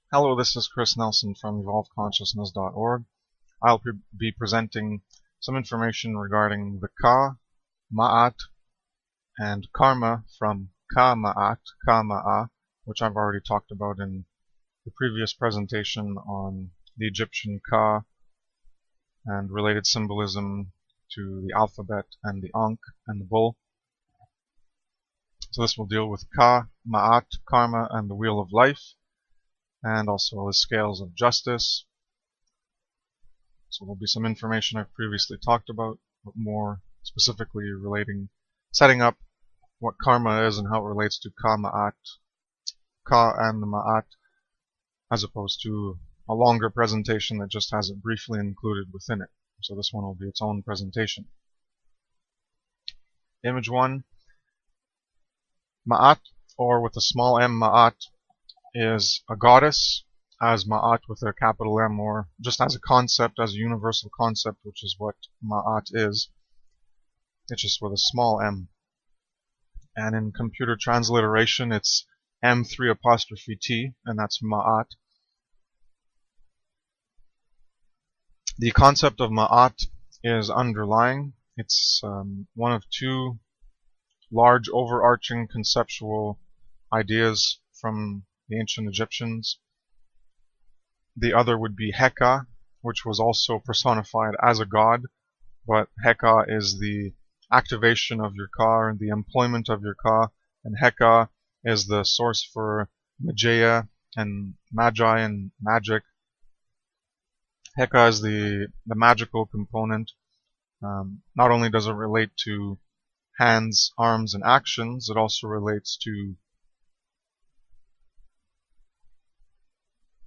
Hello, this is Chris Nelson from evolvedconsciousness.org. I'll be presenting some information regarding the Ka-Maat and Karma from Ka-Maat, Ka-Maat, which I've already talked about in the previous presentation on the Egyptian Ka and related symbolism to the alphabet and the Ankh and the bull. So this will deal with Ka-Maat, Karma, and the Wheel of Life, and also the scales of justice. So there'll be some information I've previously talked about, but more specifically setting up what karma is and how it relates to Ka-Maat, Ka and the Ma'at, as opposed to a longer presentation that just has it briefly included within it. So this one will be its own presentation. Image 1, Ma'at, or with a small m, Ma'at, is a goddess, as Ma'at with a capital M, or just as a concept, as a universal concept, which is what Ma'at is. It's just with a small m. And in computer transliteration, it's M3'T, and that's Ma'at. The concept of Ma'at is underlying. It's one of two large overarching conceptual ideas from the ancient Egyptians. The other would be Heka, which was also personified as a god, but Heka is the activation of your Ka and the employment of your Ka, and Heka is the source for Magia and Magi and magic. Heka is the magical component. Not only does it relate to hands, arms, and actions, it also relates to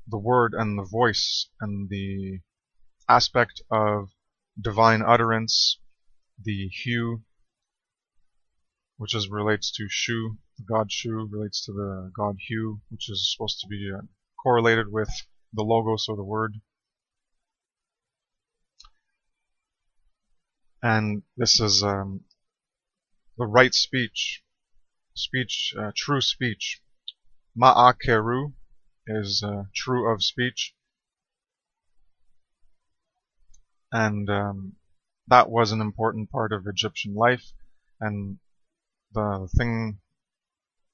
the word and the voice and the aspect of divine utterance, the Hu, which relates to Shu, the god Shu relates to the god Hu, which is supposed to be correlated with the logos or the word. And this is the right speech, true speech. Ma'akeru is true of speech, and that was an important part of Egyptian life. And the thing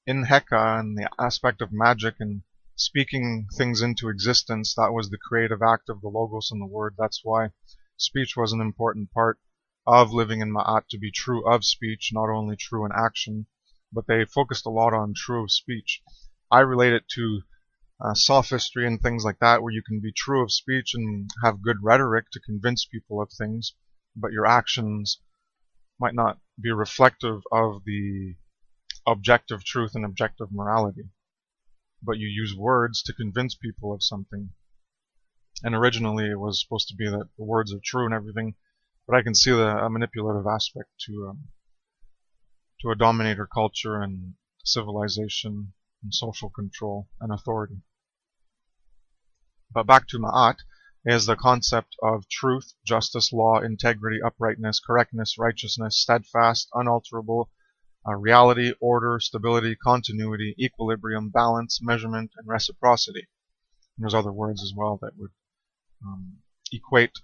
in Heka and the aspect of magic and speaking things into existence, that was the creative act of the logos and the word. That's why speech was an important part of living in Ma'at, to be true of speech, not only true in action, but they focused a lot on true of speech. I relate it to sophistry and things like that, where you can be true of speech and have good rhetoric to convince people of things, but your actions might not be reflective of the objective truth and objective morality. But you use words to convince people of something. And originally it was supposed to be that the words are true and everything, but I can see a manipulative aspect to a dominator culture and civilization and social control and authority. But back to Ma'at is the concept of truth, justice, law, integrity, uprightness, correctness, righteousness, steadfast, unalterable, reality, order, stability, continuity, equilibrium, balance, measurement, and reciprocity. And there's other words as well that would equate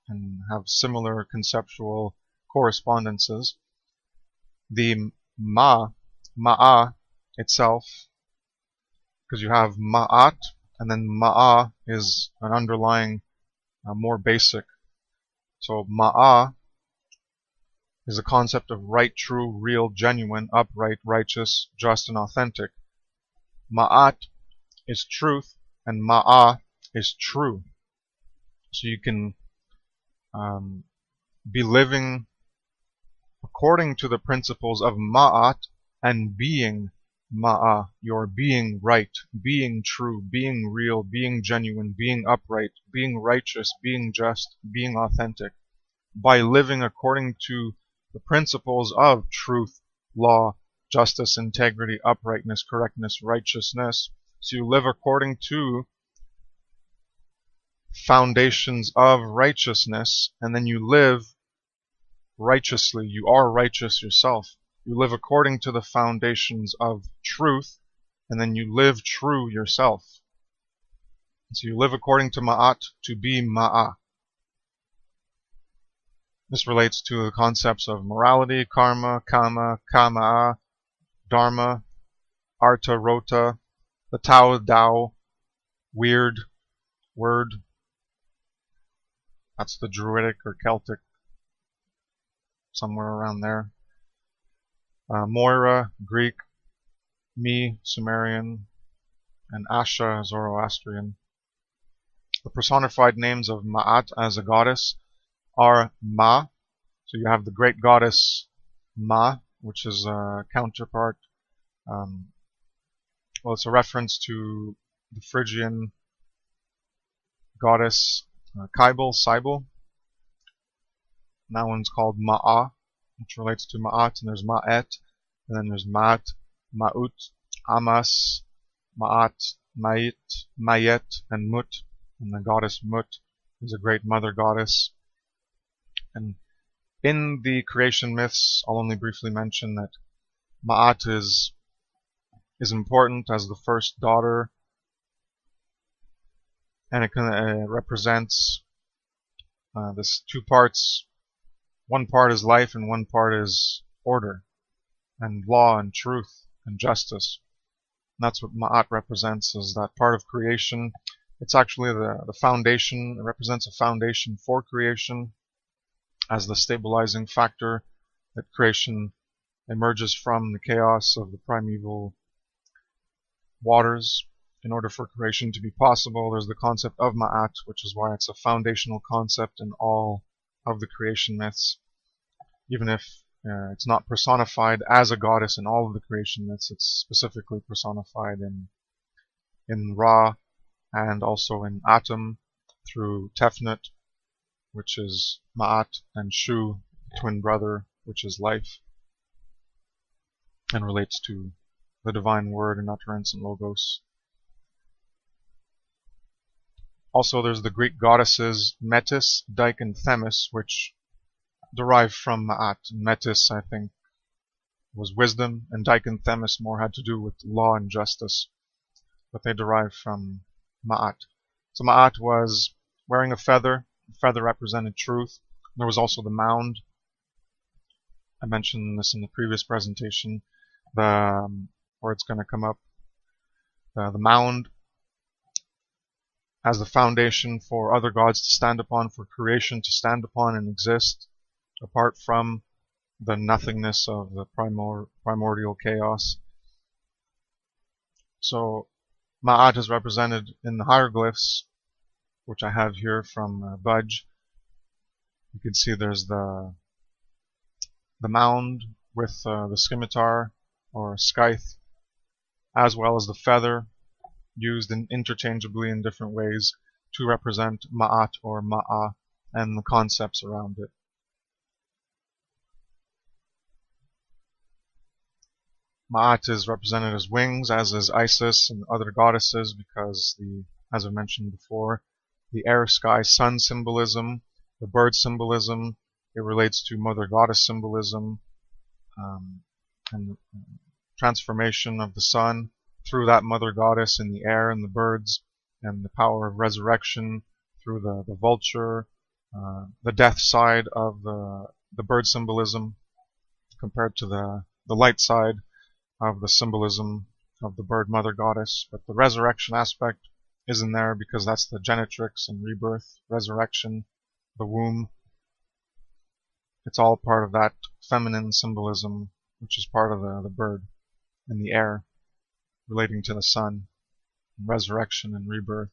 and have similar conceptual correspondences. The Ma'a itself, because you have Ma'at, and then Ma'a is an underlying, more basic. So Ma'a is the concept of right, true, real, genuine, upright, righteous, just, and authentic. Ma'at is truth, and Ma'a is true. So you can be living according to the principles of Ma'at and being Ma'a. You're being right, being true, being real, being genuine, being upright, being righteous, being just, being authentic, by living according to the principles of truth, law, justice, integrity, uprightness, correctness, righteousness. So you live according to foundations of righteousness, and then you live righteously. You are righteous yourself. You live according to the foundations of truth, and then you live true yourself. So you live according to Ma'at to be Ma'a. This relates to the concepts of morality, karma, kama, Ka-Maat, Dharma, Rta-Rota, the Tao, weird, word. That's the Druidic or Celtic, somewhere around there. Moira, Greek, Mi, Sumerian, and Asha, Zoroastrian. The personified names of Ma'at as a goddess are Ma. So you have the great goddess Ma, which is a counterpart. Well, it's a reference to the Phrygian goddess Cybele. And that one's called Ma'a, which relates to Ma'at, and there's Ma'et, and then there's Ma'at, Ma'ut, Amas, Ma'at, Ma'it, Mayet, and Mut. And the goddess Mut is a great mother goddess. And in the creation myths, I'll only briefly mention that Ma'at is important as the first daughter, and it represents this two parts. One part is life and one part is order and law and truth and justice. And that's what Ma'at represents, is that part of creation. It's actually the foundation. It represents a foundation for creation as the stabilizing factor that creation emerges from the chaos of the primeval waters. In order for creation to be possible, there's the concept of Ma'at, which is why it's a foundational concept in all of the creation myths. Even if it's not personified as a goddess in all of the creation myths, it's specifically personified in Ra and also in Atum through Tefnut, which is Ma'at, and Shu, twin brother, which is life, and relates to the divine word and utterance and logos. Also, there's the Greek goddesses Metis, Dike, and Themis, which derive from Ma'at. Metis, I think, was wisdom, and Dike and Themis more had to do with law and justice, but they derive from Ma'at. So Ma'at was wearing a feather. The feather represented truth. There was also the mound. I mentioned this in the previous presentation, where it's going to come up. The mound as the foundation for other gods to stand upon, for creation to stand upon and exist, apart from the nothingness of the primordial chaos. So Ma'at is represented in the hieroglyphs, which I have here from Budge. You can see there's the mound with the scimitar or scythe, as well as the feather, used interchangeably in different ways to represent Ma'at or Ma'a and the concepts around it. Ma'at is represented as wings, as is Isis and other goddesses, because as I mentioned before, the air, sky, sun symbolism, the bird symbolism, it relates to mother goddess symbolism, and transformation of the sun through that mother goddess in the air and the birds, and the power of resurrection through the vulture, the death side of the bird symbolism compared to the light side of the symbolism of the bird mother goddess. But the resurrection aspect is in there because that's the genetrix and rebirth, resurrection, the womb. It's all part of that feminine symbolism, which is part of the bird in the air, relating to the sun, resurrection and rebirth.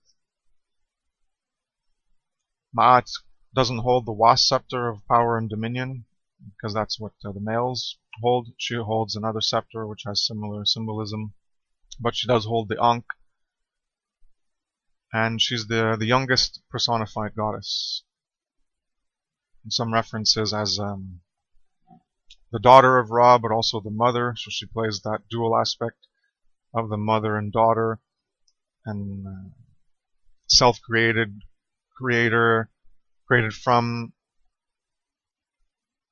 Ma'at doesn't hold the wasp scepter of power and dominion, because that's what the males hold. She holds another scepter which has similar symbolism, but she does hold the Ankh, and she's the youngest personified goddess. In some references as the daughter of Ra, but also the mother, so she plays that dual aspect of the mother and daughter, and self-created, creator, created from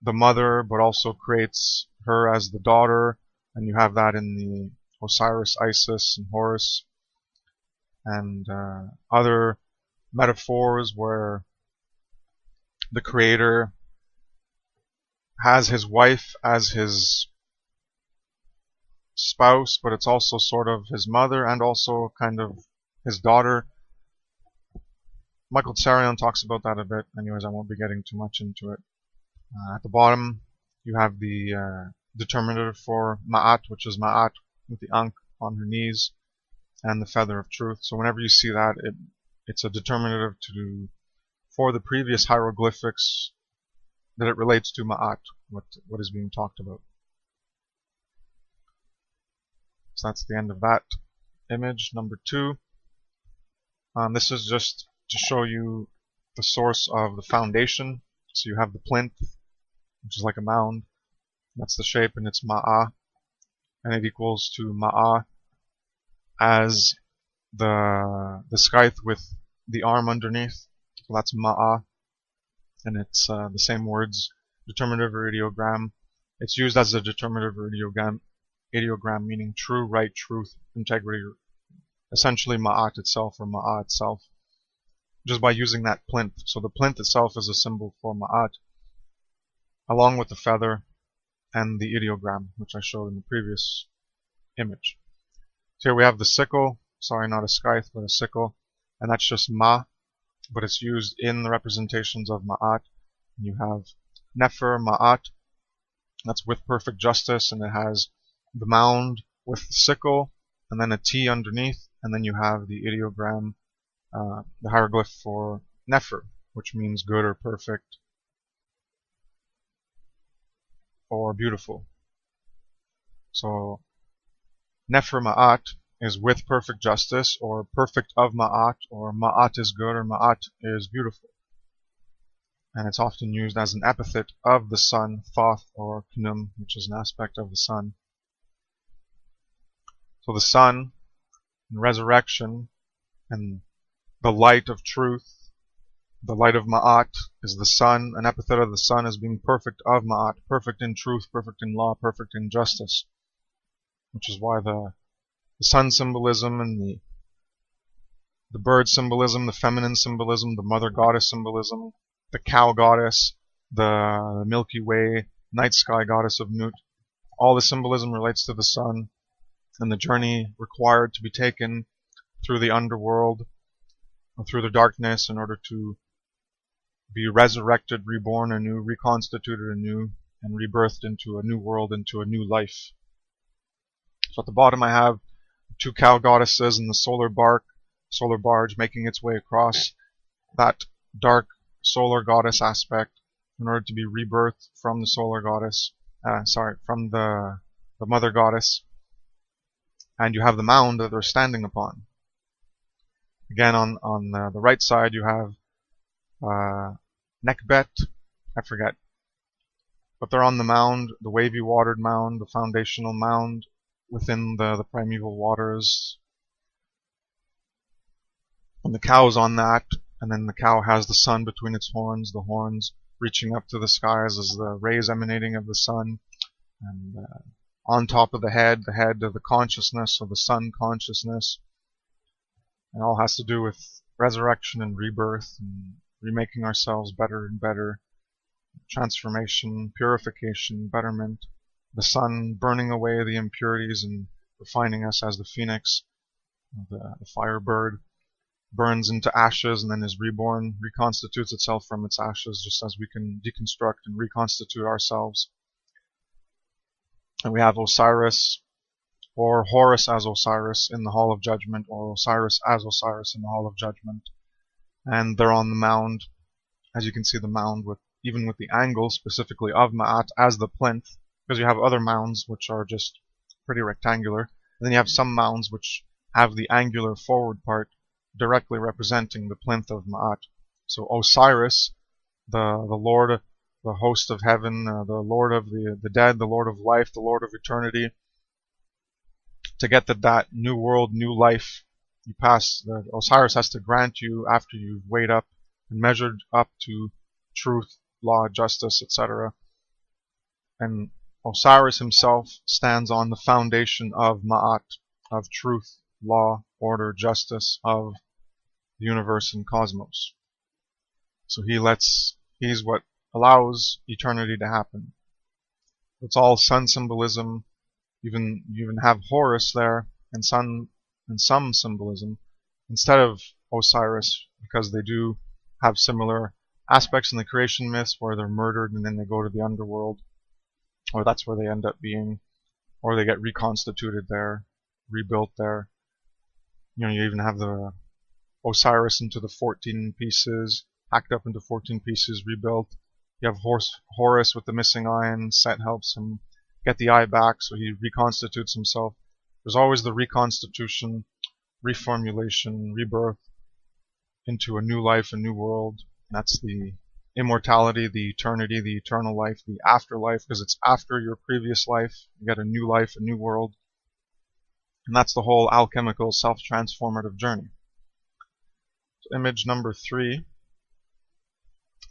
the mother, but also creates her as the daughter, and you have that in the Osiris, Isis, and Horus. and other metaphors where the creator has his wife as his spouse, but it's also sort of his mother and also kind of his daughter. Michael Tsarion talks about that a bit. Anyways, I won't be getting too much into it. At the bottom, you have the determinative for Ma'at, which is Ma'at with the Ankh on her knees and the feather of truth. So whenever you see that, it's a determinative for the previous hieroglyphics that it relates to Ma'at, what is being talked about. So that's the end of that image. Number 2. This is just to show you the source of the foundation. So you have the plinth, which is like a mound. That's the shape, and it's Ma'a. And it equals to Ma'a as the scythe with the arm underneath. So that's Ma'a. And it's the same words, determinative or ideogram. It's used as a determinative or ideogram, meaning true, right, truth, integrity, essentially Ma'at itself or Ma'a itself, just by using that plinth. So the plinth itself is a symbol for Ma'at, along with the feather and the ideogram, which I showed in the previous image. So here we have the sickle, sorry, not a scythe, but a sickle, and that's just Ma, but it's used in the representations of Ma'at. And you have Nefer, Ma'at, that's with perfect justice, and it has the mound with the sickle, and then a T underneath, and then you have the ideogram, the hieroglyph for Nefer, which means good or perfect or beautiful. So Nefer Ma'at is with perfect justice, or perfect of Ma'at, or Ma'at is good, or Ma'at is beautiful. And it's often used as an epithet of the sun, Thoth or Khnum, which is an aspect of the sun. So the sun, and resurrection, and the light of truth, the light of Ma'at is the sun. An epithet of the sun is being perfect of Ma'at, perfect in truth, perfect in law, perfect in justice. Which is why the sun symbolism and the bird symbolism, the feminine symbolism, the mother goddess symbolism, the cow goddess, the Milky Way, night sky goddess of Nut, all the symbolism relates to the sun and the journey required to be taken through the underworld or through the darkness in order to be resurrected, reborn anew, reconstituted anew, and rebirthed into a new world, into a new life. So at the bottom I have 2 cow goddesses and the solar barge making its way across that dark solar goddess aspect in order to be rebirthed from the solar goddess, from the mother goddess. And you have the mound that they're standing upon. Again, on the right side you have Nekbet, I forget, but they're on the mound, the wavy watered mound, the foundational mound within the primeval waters. And the cow is on that, and then the cow has the sun between its horns, the horns reaching up to the skies as the rays emanating of the sun. And on top of the head of the consciousness, or the sun consciousness. And all has to do with resurrection and rebirth and remaking ourselves better and better. Transformation, purification, betterment. The sun burning away the impurities and refining us as the phoenix, the firebird, burns into ashes and then is reborn, reconstitutes itself from its ashes, just as we can deconstruct and reconstitute ourselves. And we have Osiris, or Horus as Osiris in the Hall of Judgment, or Osiris as Osiris in the Hall of Judgment. And they're on the mound. As you can see, the mound, even with the angle specifically of Ma'at as the plinth, because you have other mounds which are just pretty rectangular. And then you have some mounds which have the angular forward part directly representing the plinth of Ma'at. So Osiris, the Lord, the host of heaven, the Lord of the dead, the Lord of life, the Lord of eternity. To get that new world, new life, Osiris has to grant you after you've weighed up and measured up to truth, law, justice, etc. And Osiris himself stands on the foundation of Ma'at, of truth, law, order, justice of the universe and cosmos. So he's what allows eternity to happen. It's all sun symbolism. You even have Horus there and sun and some symbolism instead of Osiris, because they do have similar aspects in the creation myths where they're murdered and then they go to the underworld, or that's where they end up being, or they get reconstituted there, rebuilt there. You even have the Osiris into the 14 pieces, hacked up into 14 pieces, rebuilt. You have Horus with the missing eye, and Set helps him get the eye back, so he reconstitutes himself. There's always the reconstitution, reformulation, rebirth into a new life, a new world. That's the immortality, the eternity, the eternal life, the afterlife, because it's after your previous life. You get a new life, a new world. And that's the whole alchemical self-transformative journey. So image number 3.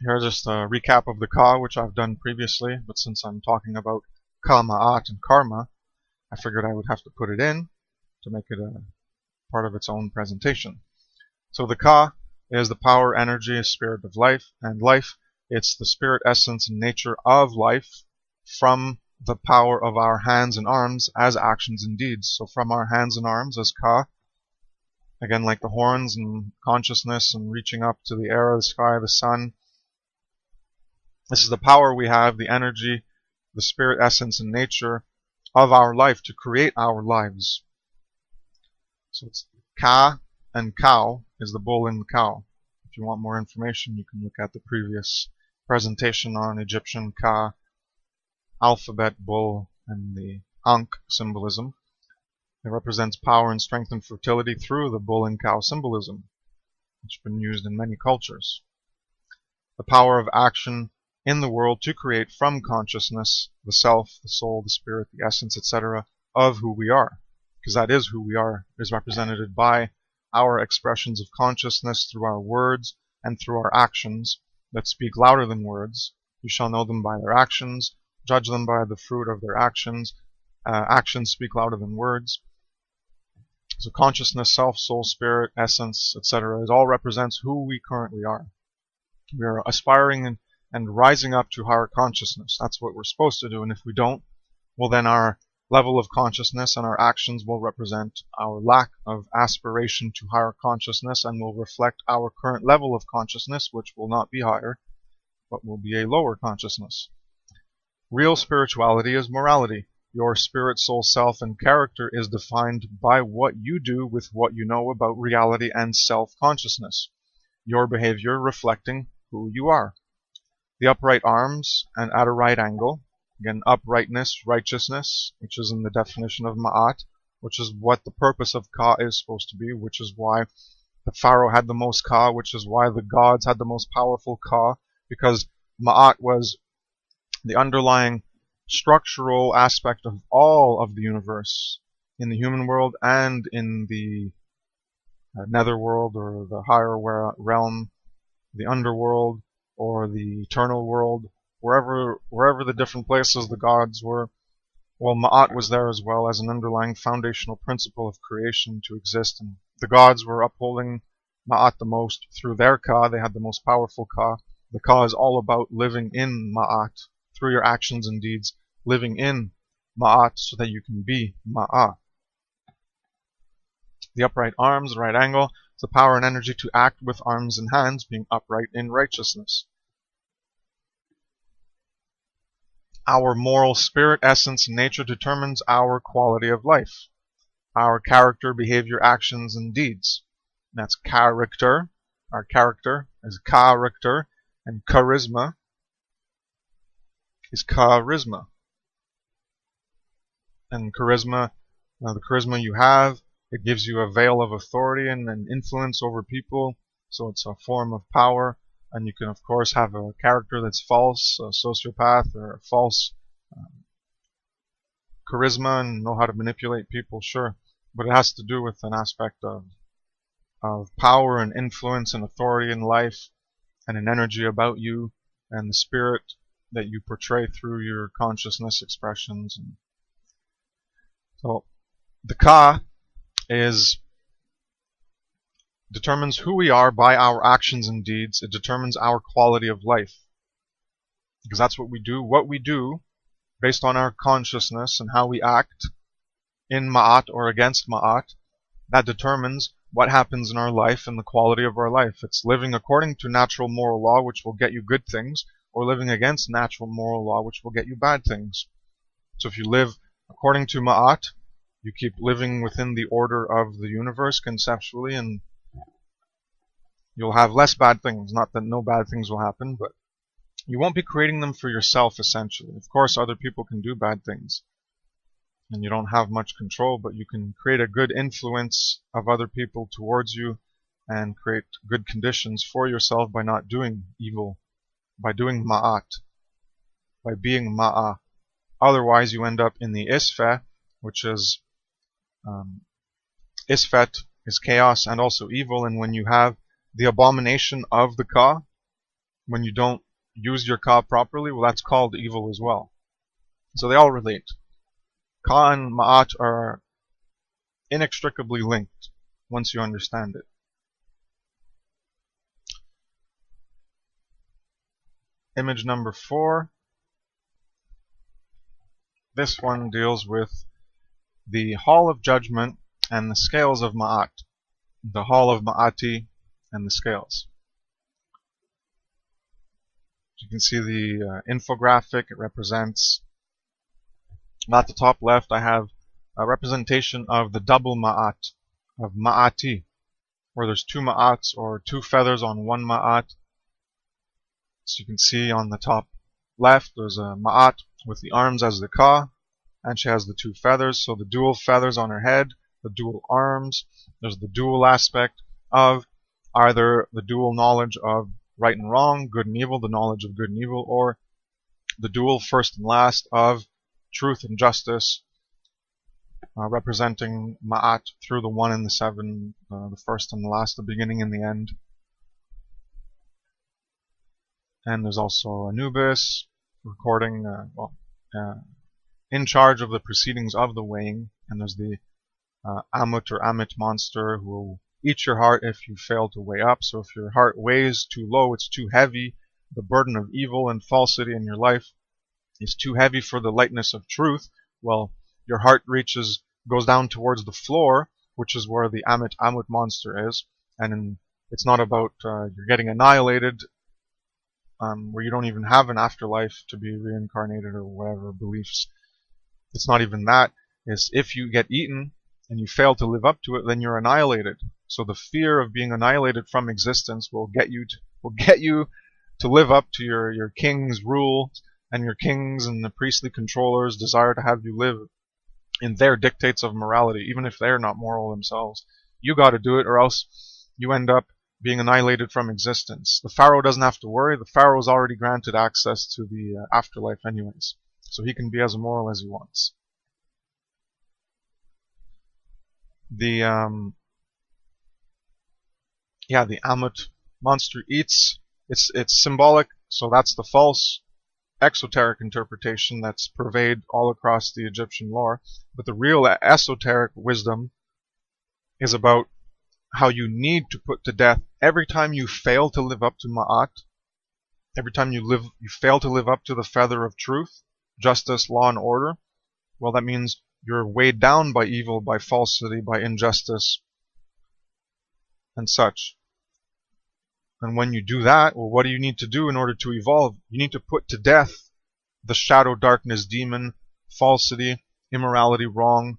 Here's just a recap of the Ka, which I've done previously, but since I'm talking about Ka-Maat and karma, I figured I would have to put it in to make it a part of its own presentation. So the Ka is the power, energy, spirit of life, and life, it's the spirit, essence, and nature of life from the power of our hands and arms as actions and deeds. So from our hands and arms as Ka, again like the horns and consciousness and reaching up to the air, the sky, the sun. This is the power we have, the energy, the spirit, essence, and nature of our life to create our lives. So it's Ka and cow is the bull and the cow. If you want more information, you can look at the previous presentation on Egyptian Ka, alphabet, bull, and the Ankh symbolism. It represents power and strength and fertility through the bull and cow symbolism, which has been used in many cultures. The power of action in the world to create from consciousness the self, the soul, the spirit, the essence, etc. of who we are. Because that is who we are, is represented by our expressions of consciousness through our words and through our actions that speak louder than words. You shall know them by their actions, judge them by the fruit of their actions. Actions speak louder than words. So consciousness, self, soul, spirit, essence, etc. It all represents who we currently are. We are aspiring and rising up to higher consciousness. That's what we're supposed to do, and if we don't, well then our level of consciousness and our actions will represent our lack of aspiration to higher consciousness and will reflect our current level of consciousness, which will not be higher, but will be a lower consciousness. Real spirituality is morality. Your spirit, soul, self, and character is defined by what you do with what you know about reality and self-consciousness. Your behavior reflecting who you are. The upright arms and at a right angle. Again, uprightness, righteousness, which is in the definition of Ma'at, which is what the purpose of Ka is supposed to be, which is why the Pharaoh had the most Ka, which is why the gods had the most powerful Ka, because Ma'at was the underlying structural aspect of all of the universe, in the human world and in the netherworld or the higher realm, the underworld or the eternal world, wherever the different places the gods were. Well, Ma'at was there as well as an underlying foundational principle of creation to exist, and the gods were upholding Ma'at the most through their Ka. They had the most powerful Ka. The Ka is all about living in Ma'at, through your actions and deeds, living in Ma'at so that you can be Ma'a. The upright arms, the right angle, is the power and energy to act with arms and hands, being upright in righteousness. Our moral spirit, essence, and nature determines our quality of life. Our character, behavior, actions, and deeds. And that's character. Our character is character, and charisma is charisma. And charisma, the charisma you have, it gives you a veil of authority and an influence over people, so it's a form of power. And you can, of course, have a character that's false, a sociopath, or a false charisma and know how to manipulate people, sure. But it has to do with an aspect of power and influence and authority in life and an energy about you and the spirit that you portray through your consciousness expressions. So the Ka is determines who we are by our actions and deeds. It determines our quality of life. Because that's what we do. What we do, based on our consciousness and how we act in Ma'at or against Ma'at, that determines what happens in our life and the quality of our life. It's living according to natural moral law, which will get you good things, or living against natural moral law, which will get you bad things. So if you live according to Ma'at, you keep living within the order of the universe conceptually, and you'll have less bad things. Not that no bad things will happen, but you won't be creating them for yourself, essentially. Of course, other people can do bad things, and you don't have much control, but you can create a good influence of other people towards you and create good conditions for yourself by not doing evil, by doing Ma'at, by being Ma'a. Otherwise, you end up in the Isfeh, which is Isfet is chaos and also evil, and when you have the abomination of the Ka, when you don't use your Ka properly, well, that's called evil as well. So they all relate. Ka and Ma'at are inextricably linked once you understand it. Image number 4. This one deals with the Hall of Judgment and the Scales of Ma'at. The Hall of Ma'ati and the Scales. You can see the infographic. It represents, at the top left, I have a representation of the double Ma'at, of Ma'ati, where there's 2 Ma'ats or 2 feathers on 1 Ma'at. So you can see on the top left, there's a Ma'at with the arms as the Ka, and she has the 2 feathers, so the dual feathers on her head, the dual arms. There's the dual aspect of either the dual knowledge of right and wrong, good and evil, the knowledge of good and evil, or the dual first and last of truth and justice, representing Ma'at through the 1 and the 7, the first and the last, the beginning and the end. And there's also Anubis, recording, in charge of the proceedings of the weighing. And there's the Amut or Amit monster, who will eat your heart if you fail to weigh up. So if your heart weighs too low, it's too heavy, the burden of evil and falsity in your life is too heavy for the lightness of truth, well, your heart goes down towards the floor, which is where the Amut monster is. And it's not about you're getting annihilated, where you don't even have an afterlife to be reincarnated or whatever beliefs. It's not even that. It's if you get eaten and you fail to live up to it, then you're annihilated. So the fear of being annihilated from existence will get you to live up to your king's rule, and your kings and the priestly controllers desire to have you live in their dictates of morality, even if they're not moral themselves. You got to do it, or else you end up being annihilated from existence. The pharaoh doesn't have to worry. The pharaoh's already granted access to the afterlife anyways, so he can be as immoral as he wants. The Amut monster eats. It's symbolic, so that's the false exoteric interpretation that's pervade all across the Egyptian lore. But the real esoteric wisdom is about how you need to put to death every time you fail to live up to Ma'at, every time you fail to live up to the feather of truth, justice, law, and order. Well, that means you're weighed down by evil, by falsity, by injustice, and such. And when you do that, well, what do you need to do in order to evolve? You need to put to death the shadow, darkness, demon, falsity, immorality, wrong,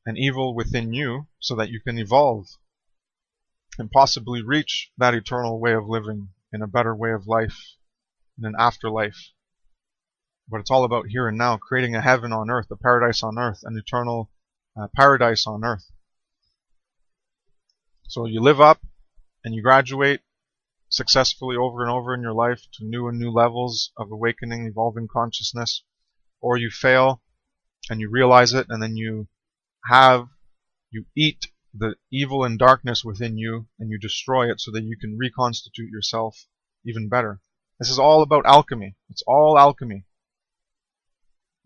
and evil within you, so that you can evolve and possibly reach that eternal way of living, in a better way of life, in an afterlife. But it's all about here and now, creating a heaven on earth, a paradise on earth, an eternal paradise on earth. So you live up and you graduate successfully over and over in your life to new and new levels of awakening, evolving consciousness, or you fail and you realize it, and then you eat the evil and darkness within you and you destroy it so that you can reconstitute yourself even better. This is all about alchemy. It's all alchemy.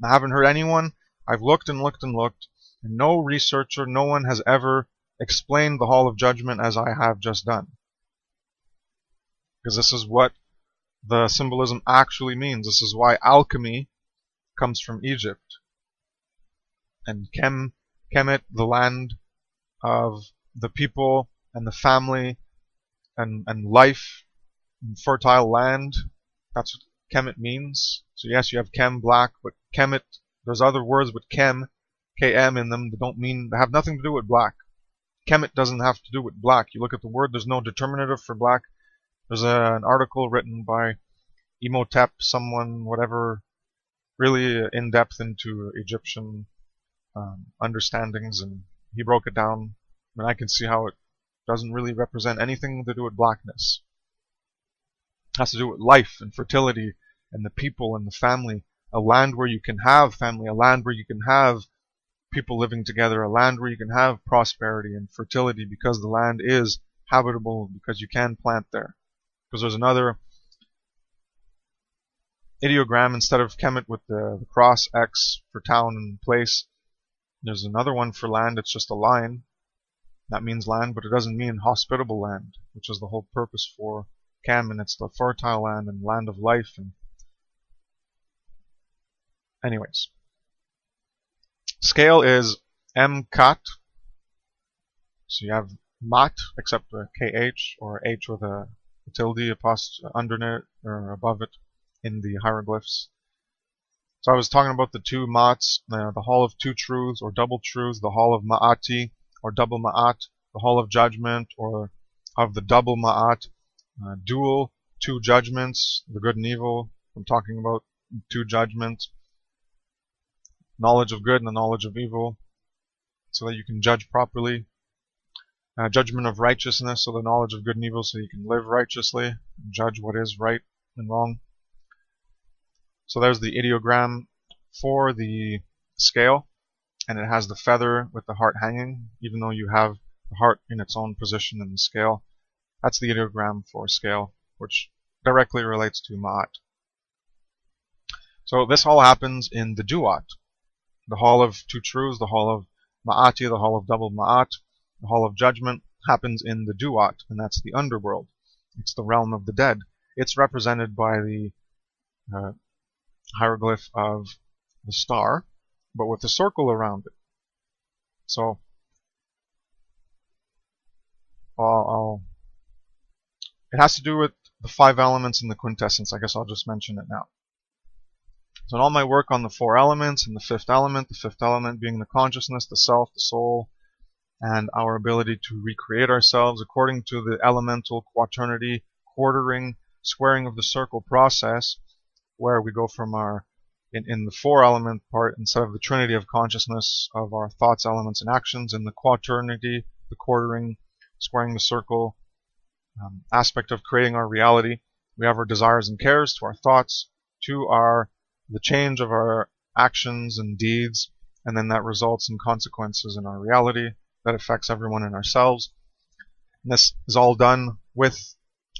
I haven't heard anyone, I've looked and looked and looked, and no researcher, no one has ever explain the Hall of Judgment as I have just done. Because this is what the symbolism actually means. This is why alchemy comes from Egypt. And Kemet, the land of the people and the family and life and fertile land. That's what Kemet means. So yes, you have Kem, black, but Kemet, there's other words with Kem, KM in them that they have nothing to do with black. Kemet doesn't have to do with black. You look at the word, there's no determinative for black. There's an article written by Imhotep, someone, whatever, really in depth into Egyptian understandings, and he broke it down. And I can see how it doesn't really represent anything to do with blackness. It has to do with life and fertility and the people and the family. A land where you can have family, a land where you can have people living together, a land where you can have prosperity and fertility because the land is habitable, because you can plant there. Because there's another ideogram instead of Kemet with the cross X for town and place. There's another one for land. It's just a line. That means land, but it doesn't mean hospitable land, which is the whole purpose for Kem, and it's the fertile land and land of life. And anyways, scale is M-Kat. So you have Mat, except a KH, or H with a tilde underneath or above it in the hieroglyphs. So I was talking about the two Mats, the Hall of Two Truths or Double Truths, the Hall of Ma'ati or Double Ma'at, the Hall of Judgment or of the Double Ma'at, dual, two judgments, the good and evil. I'm talking about two judgments, knowledge of good and the knowledge of evil, so that you can judge properly. Judgment of righteousness, so the knowledge of good and evil, so you can live righteously and judge what is right and wrong. So there's the ideogram for the scale, and it has the feather with the heart hanging, even though you have the heart in its own position in the scale. That's the ideogram for scale, which directly relates to Ma'at. So this all happens in the Duat, the Hall of Two Truths, the Hall of Ma'ati, the Hall of Double Ma'at, the Hall of Judgment happens in the Duat, and that's the underworld. It's the realm of the dead. It's represented by the hieroglyph of the star, but with a circle around it. So it has to do with the 5 elements in the quintessence. I guess I'll just mention it now. So in all my work on the 4 elements and the 5th element being the consciousness, the self, the soul, and our ability to recreate ourselves according to the elemental quaternity, quartering, squaring of the circle process, where we go from our, in the 4 element part, instead of the trinity of consciousness of our thoughts, elements, and actions, in the quaternity, the quartering, squaring the circle aspect of creating our reality, we have our desires and cares to our thoughts, to the change of our actions and deeds, and then that results in consequences in our reality that affects everyone and ourselves. And this is all done with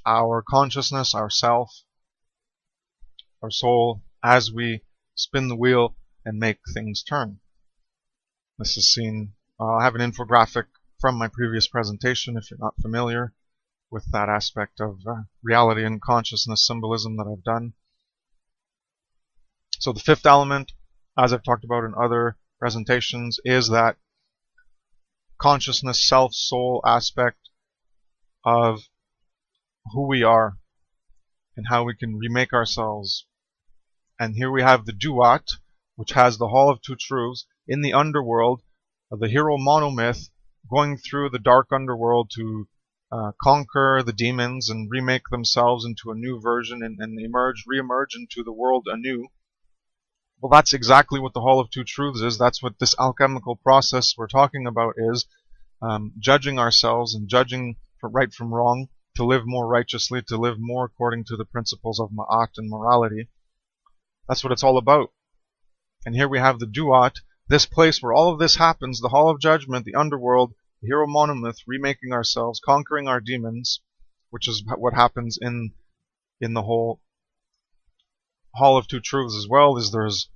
our consciousness, our self, our soul, as we spin the wheel and make things turn. This is seen, I have an infographic from my previous presentation if you're not familiar with that aspect of reality and consciousness symbolism that I've done. So the 5th element, as I've talked about in other presentations, is that consciousness, self, soul aspect of who we are and how we can remake ourselves. And here we have the Duat, which has the Hall of Two Truths in the underworld of the hero monomyth, going through the dark underworld to conquer the demons and remake themselves into a new version and re-emerge into the world anew. Well, that's exactly what the Hall of Two Truths is. That's what this alchemical process we're talking about is. Judging ourselves and judging right from wrong, to live more righteously, to live more according to the principles of Ma'at and morality. That's what it's all about. And here we have the Duat, this place where all of this happens, the Hall of Judgment, the underworld, the hero monomyth, remaking ourselves, conquering our demons, which is what happens in the whole Hall of Two Truths as well. There's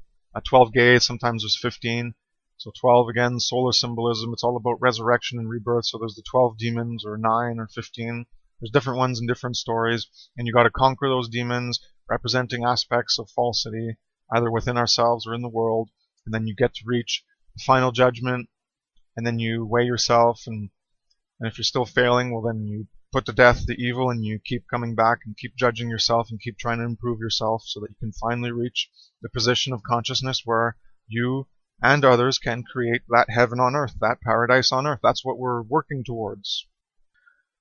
12 gates, sometimes there's 15, So 12 again, solar symbolism. It's all about resurrection and rebirth. So there's the 12 demons, or 9 or 15. There's different ones in different stories, and you got to conquer those demons, representing aspects of falsity, either within ourselves or in the world. And then you get to reach the final judgment, and then you weigh yourself, and if you're still failing, well, then you put to death the evil, and you keep coming back and keep judging yourself and keep trying to improve yourself so that you can finally reach the position of consciousness where you and others can create that heaven on earth, that paradise on earth. That's what we're working towards.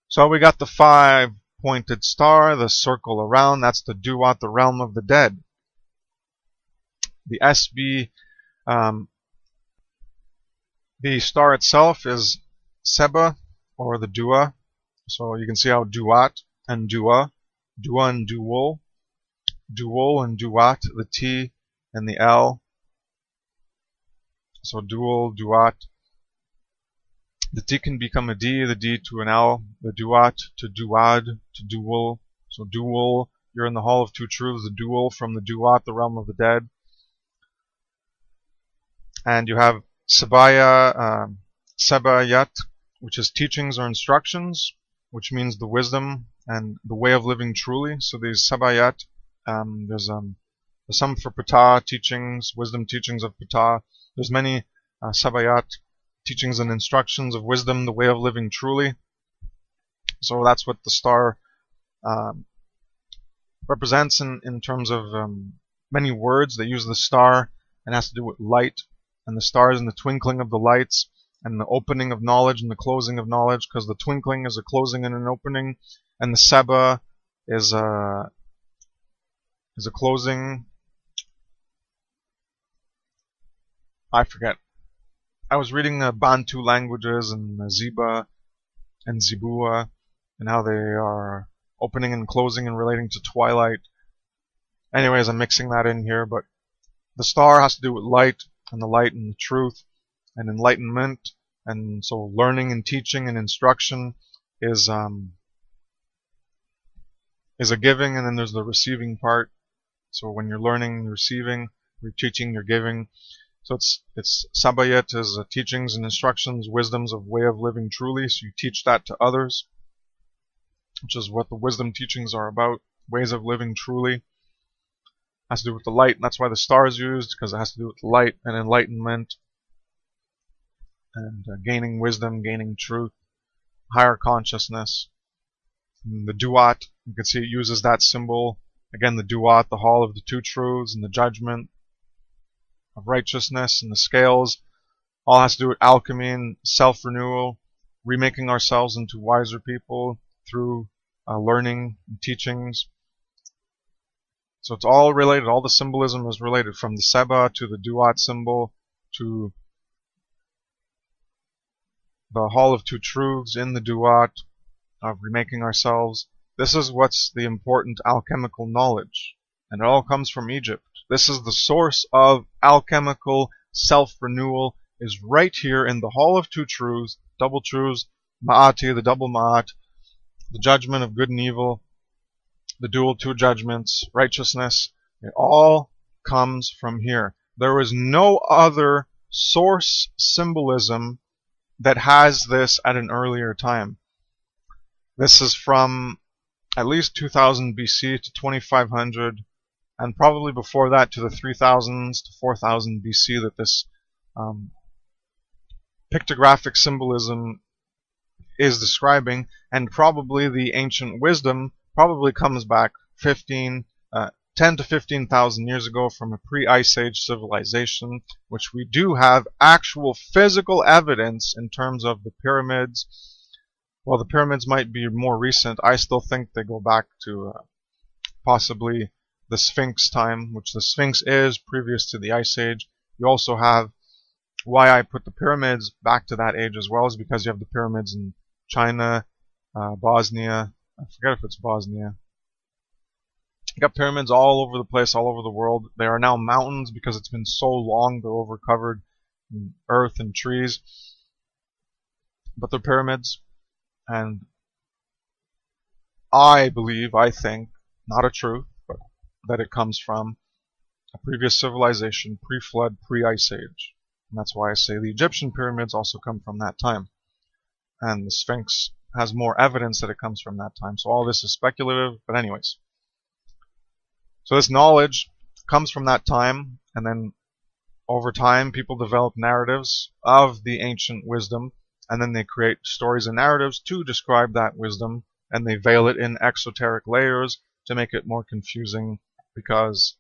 So we got the 5-pointed star, the circle around. That's the Duat, the realm of the dead. The SB, the star itself is Seba, or the Dua. So you can see how Duat and Dua and Dual and Duat, the T and the L. So dual, Duat. The T can become a D, the D to an L, the Duat to Duad to Dual. So dual, you're in the Hall of Two Truths, the dual from the Duat, the realm of the dead. And you have Sebayat, which is teachings or instructions, which means the wisdom and the way of living truly. So these Sebayat, there's some for Ptah teachings, wisdom teachings of Ptah. There's many Sebayat teachings and instructions of wisdom, the way of living truly. So that's what the star represents in terms of many words. They use the star, and it has to do with light, and the stars and the twinkling of the lights, and the opening of knowledge and the closing of knowledge, because the twinkling is a closing and an opening, and the Seba is a closing. I forget. I was reading the Bantu languages and Ziba and Zibua, and how they are opening and closing and relating to twilight. Anyways, I'm mixing that in here, but the star has to do with light, and the light and the truth and enlightenment. And so learning and teaching and instruction is a giving, and then there's the receiving part. So when you're learning, you're receiving, you're teaching, you're giving. So it's Sabayat is teachings and instructions, wisdoms of way of living truly. So you teach that to others, which is what the wisdom teachings are about, ways of living truly. It has to do with the light, and that's why the star is used, because it has to do with light and enlightenment, and gaining wisdom, gaining truth, higher consciousness. And the Duat, you can see it uses that symbol. Again, the Duat, the Hall of the Two Truths, and the judgment of righteousness, and the scales. All has to do with alchemy and self-renewal, remaking ourselves into wiser people through learning and teachings. So it's all related. All the symbolism is related, from the Seba to the Duat symbol to the Hall of Two Truths in the Duat, of remaking ourselves. This is what's the important alchemical knowledge, and it all comes from Egypt. This is the source of alchemical self-renewal, is right here in the Hall of Two Truths, double truths, Ma'ati, the double Ma'at, the judgment of good and evil, the dual two judgments, righteousness. It all comes from here. There is no other source symbolism that has this at an earlier time. This is from at least 2000 BC to 2500, and probably before that to the 3000s to 4000 BC, that this pictographic symbolism is describing, and probably the ancient wisdom probably comes back 10 to 15,000 years ago from a pre-Ice Age civilization, which we do have actual physical evidence in terms of the pyramids. Well, the pyramids might be more recent. I still think they go back to possibly the Sphinx time, which the Sphinx is previous to the Ice Age. You also have, why I put the pyramids back to that age as well, is because you have the pyramids in China, Bosnia. I forget if it's Bosnia. You got pyramids all over the place, all over the world. They are now mountains because it's been so long. They're overcovered in earth and trees. But they're pyramids. And I believe, I think, not a truth, but that it comes from a previous civilization, pre-flood, pre-Ice Age. And that's why I say the Egyptian pyramids also come from that time. And the Sphinx has more evidence that it comes from that time. So all this is speculative, but anyways. So this knowledge comes from that time, and then over time people develop narratives of the ancient wisdom, and then they create stories and narratives to describe that wisdom, and they veil it in exoteric layers to make it more confusing, because,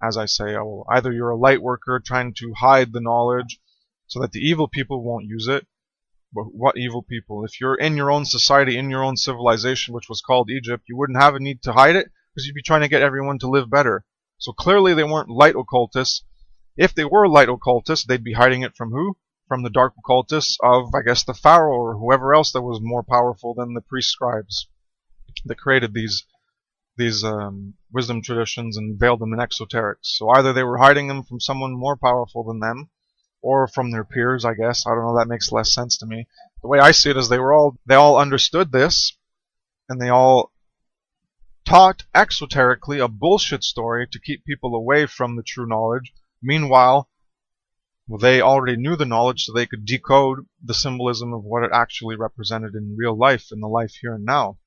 as I say, either you're a light worker trying to hide the knowledge so that the evil people won't use it. But what evil people? If you're in your own society, in your own civilization, which was called Egypt, you wouldn't have a need to hide it, because you'd be trying to get everyone to live better. So clearly they weren't light occultists. If they were light occultists, they'd be hiding it from who? From the dark occultists of, I guess, the pharaoh or whoever else that was more powerful than the priest scribes that created these wisdom traditions and veiled them in exoterics. So either they were hiding them from someone more powerful than them, or from their peers, I guess. I don't know, that makes less sense to me. The way I see it is they all understood this, and they all taught exoterically a bullshit story to keep people away from the true knowledge. Meanwhile, they already knew the knowledge, so they could decode the symbolism of what it actually represented in real life, in the life here and now.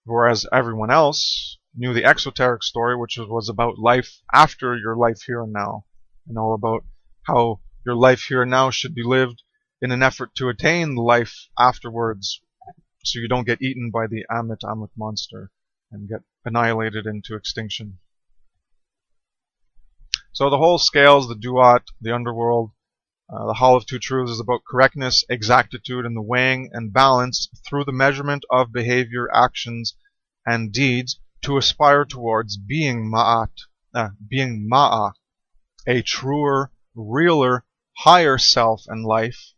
Whereas everyone else knew the exoteric story, which was about life after your life here and now, and all about how your life here and now should be lived in an effort to attain the life afterwards, so you don't get eaten by the Ammit monster and get annihilated into extinction. So the whole scales, the Duat, the underworld, the Hall of Two Truths is about correctness, exactitude, and the weighing and balance through the measurement of behavior, actions, and deeds to aspire towards being Ma'a, a truer, realer, higher self and life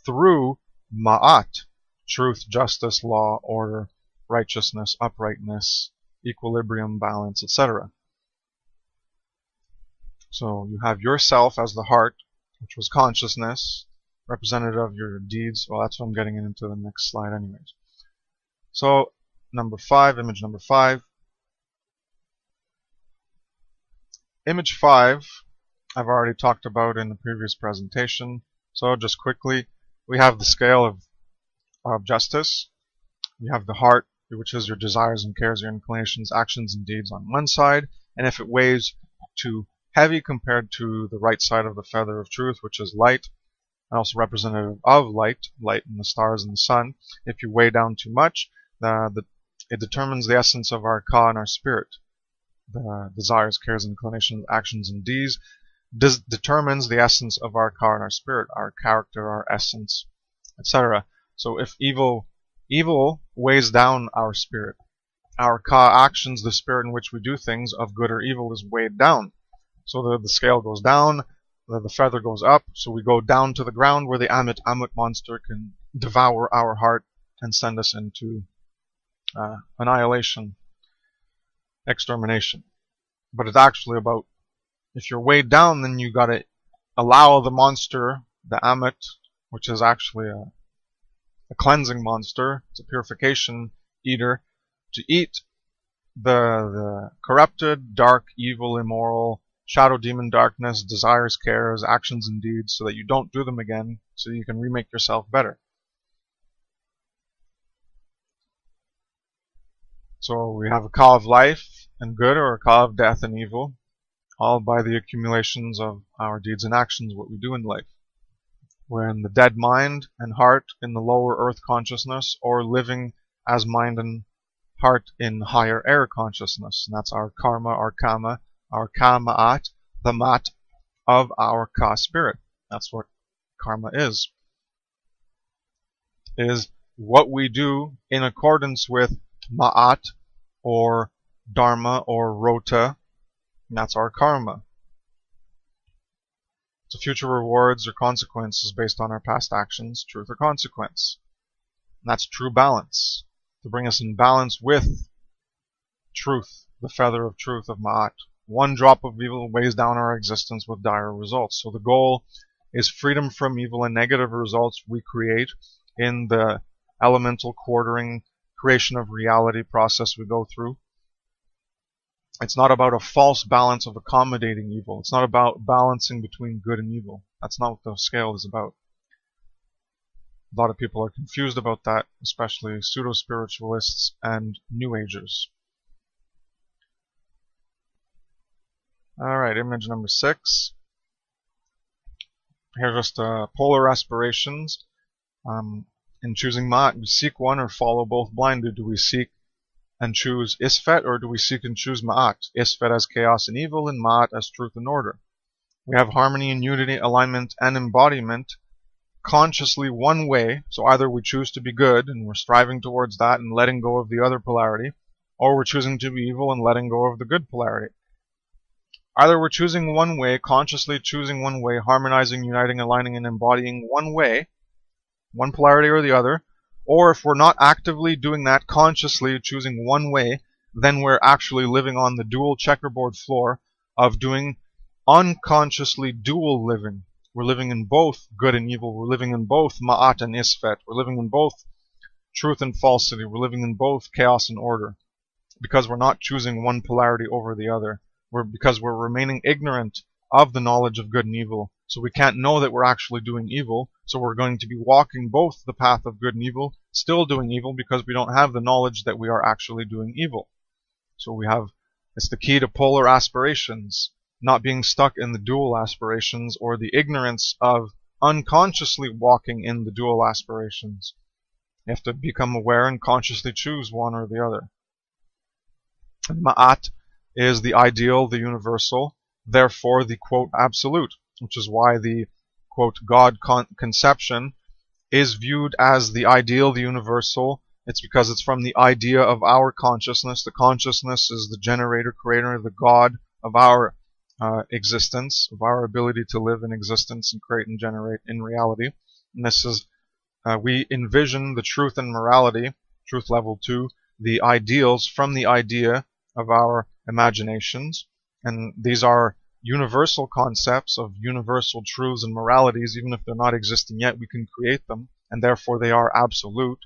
through Ma'at, truth, justice, law, order, righteousness, uprightness, equilibrium, balance, etc. So you have yourself as the heart, which was consciousness, representative of your deeds. Well, that's what I'm getting into the next slide anyways. So, image number 5. Image 5, I've already talked about in the previous presentation. So just quickly, we have the scale of justice. You have the heart, which is your desires and cares, your inclinations, actions, and deeds on one side. And if it weighs too heavy compared to the right side of the feather of truth, which is light, and also representative of light in the stars and the sun. If you weigh down too much, it determines the essence of our Ka and our spirit. The desires, cares, inclinations, actions, and deeds determines the essence of our Ka and our spirit, our character, our essence, etc. So if evil weighs down our spirit, our Ka actions, the spirit in which we do things of good or evil, is weighed down. So the scale goes down, the feather goes up, so we go down to the ground where the Ammit monster can devour our heart and send us into annihilation, extermination. But it's actually about, if you're weighed down, then you gotta allow the monster, the Ammit, which is actually a cleansing monster, it's a purification eater, to eat the corrupted, dark, evil, immoral, shadow, demon, darkness, desires, cares, actions, and deeds, so that you don't do them again, so you can remake yourself better. So we have a Ka of life and good, or a Ka of death and evil, all by the accumulations of our deeds and actions, what we do in life. We're in the dead mind and heart in the lower earth consciousness, or living as mind and heart in higher air consciousness. And that's our karma, our kama, our Ka-Maat, the mat of our Ka spirit. That's what karma is what we do in accordance with Ma'at, or Dharma, or Rota, and that's our karma. So future rewards or consequences based on our past actions, truth or consequence. And that's true balance, to bring us in balance with truth, the feather of truth of Ma'at. One drop of evil weighs down our existence with dire results. So the goal is freedom from evil and negative results we create in the elemental quartering creation of reality process we go through. It's not about a false balance of accommodating evil. It's not about balancing between good and evil. That's not what the scale is about. A lot of people are confused about that, especially pseudo-spiritualists and New Agers. Alright, image number 6. Here are just polar aspirations. In choosing Ma'at, we seek one or follow both blinded. Do we seek and choose Isfet, or do we seek and choose Ma'at? Isfet as chaos and evil, and Ma'at as truth and order. We have harmony and unity, alignment and embodiment consciously one way, so either we choose to be good and we're striving towards that and letting go of the other polarity, or we're choosing to be evil and letting go of the good polarity. Either we're choosing one way, consciously choosing one way, harmonizing, uniting, aligning, and embodying one way, one polarity or the other, or if we're not actively doing that, consciously choosing one way, then we're actually living on the dual checkerboard floor of doing unconsciously dual living. We're living in both good and evil. We're living in both Ma'at and Isfet. We're living in both truth and falsity. We're living in both chaos and order. Because we're not choosing one polarity over the other. Because we're remaining ignorant of the knowledge of good and evil. So we can't know that we're actually doing evil. So we're going to be walking both the path of good and evil, still doing evil because we don't have the knowledge that we are actually doing evil. So it's the key to polar aspirations. Not being stuck in the dual aspirations or the ignorance of unconsciously walking in the dual aspirations. You have to become aware and consciously choose one or the other. And Ma'at is the ideal, the universal, therefore the quote absolute, which is why the quote God conception is viewed as the ideal, the universal. It's because it's from the idea of our consciousness. The consciousness is the generator, creator, the God of our existence, of our ability to live in existence and create and generate in reality. And this is, we envision the truth and morality, truth level 2, the ideals from the idea of our imaginations. And these are universal concepts of universal truths and moralities. Even if they're not existing yet, we can create them, and therefore they are absolute.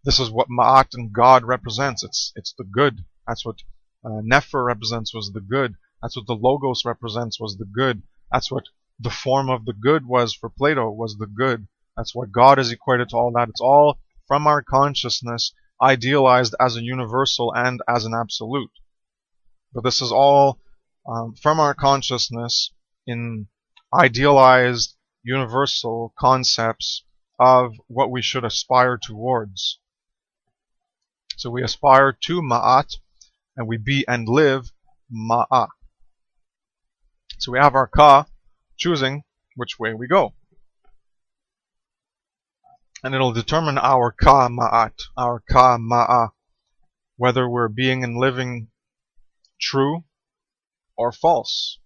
This is what Ma'at and God represents. It's the good. That's what Nefer represents, was the good. That's what the Logos represents, was the good. That's what the form of the good was for Plato, was the good. That's what God is equated to all that. It's all from our consciousness, idealized as a universal and as an absolute. But this is all from our consciousness in idealized universal concepts of what we should aspire towards. So we aspire to Ma'at, and we be and live Ma'a. So we have our Ka, choosing which way we go. And it'll determine our Ka-Maat, our Ka-Ma'a, whether we're being and living true or false,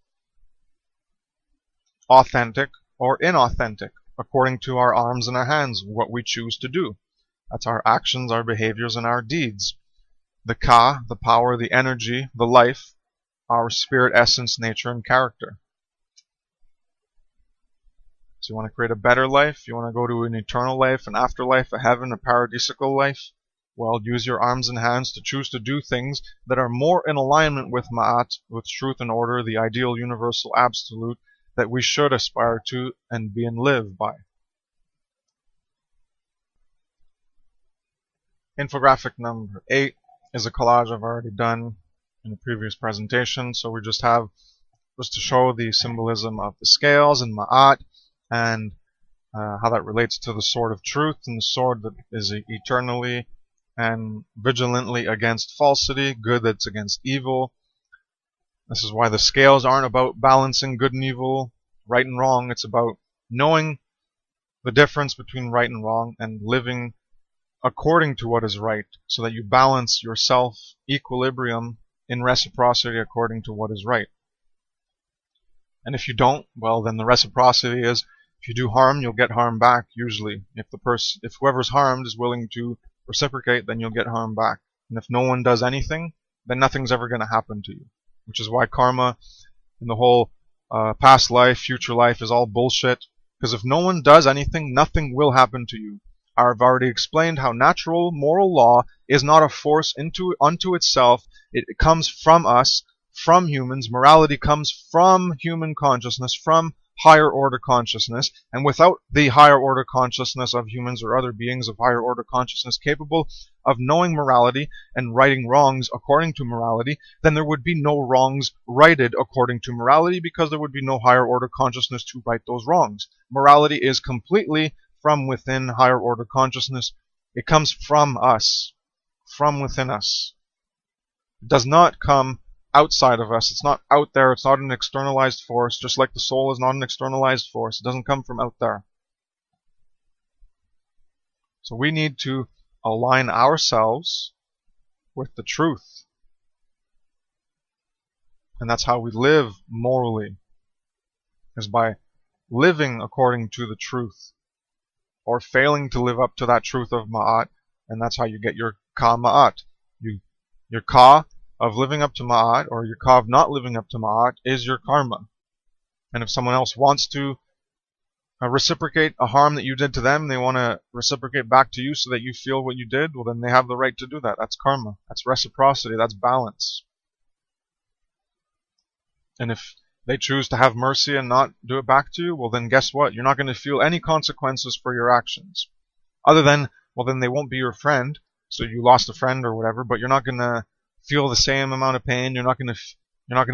authentic or inauthentic, according to our arms and our hands, what we choose to do. That's our actions, our behaviors, and our deeds. The Ka, the power, the energy, the life, our spirit, essence, nature, and character. So you want to create a better life? You want to go to an eternal life, an afterlife, a heaven, a paradisical life? Well, use your arms and hands to choose to do things that are more in alignment with Ma'at, with truth and order, the ideal, universal, absolute, that we should aspire to and be and live by. Infographic number 8 is a collage I've already done in a previous presentation, so we just to show the symbolism of the scales and Ma'at, and how that relates to the sword of truth, and the sword that is eternally and vigilantly against falsity, good that's against evil. This is why the scales aren't about balancing good and evil, right and wrong. It's about knowing the difference between right and wrong and living according to what is right, so that you balance yourself, equilibrium, in reciprocity according to what is right. And if you don't, well, then the reciprocity is, if you do harm, you'll get harm back, usually. If whoever's harmed is willing to reciprocate, then you'll get harm back. And if no one does anything, then nothing's ever going to happen to you. Which is why karma and the whole past life, future life is all bullshit. Because if no one does anything, nothing will happen to you. I've already explained how natural moral law is not a force unto itself. It comes from us, from humans. Morality comes from human consciousness, from higher order consciousness, and without the higher order consciousness of humans or other beings of higher order consciousness capable of knowing morality and righting wrongs according to morality, then there would be no wrongs righted according to morality, because there would be no higher order consciousness to right those wrongs. Morality is completely from within higher order consciousness. It comes from us, from within us. It does not come outside of us. It's not out there. It's not an externalized force, just like the soul is not an externalized force. It doesn't come from out there. So we need to align ourselves with the truth. And that's how we live morally, is by living according to the truth, or failing to live up to that truth of Ma'at, and that's how you get your Ka-Maat. Your Ka of living up to Ma'at, or your Ka of not living up to Ma'at, is your karma. And if someone else wants to reciprocate a harm that you did to them, they want to reciprocate back to you so that you feel what you did, well then they have the right to do that. That's karma. That's reciprocity. That's balance. And if they choose to have mercy and not do it back to you, well then guess what? You're not going to feel any consequences for your actions. Other than, well then they won't be your friend, so you lost a friend or whatever, but you're not going to feel the same amount of pain. You're not going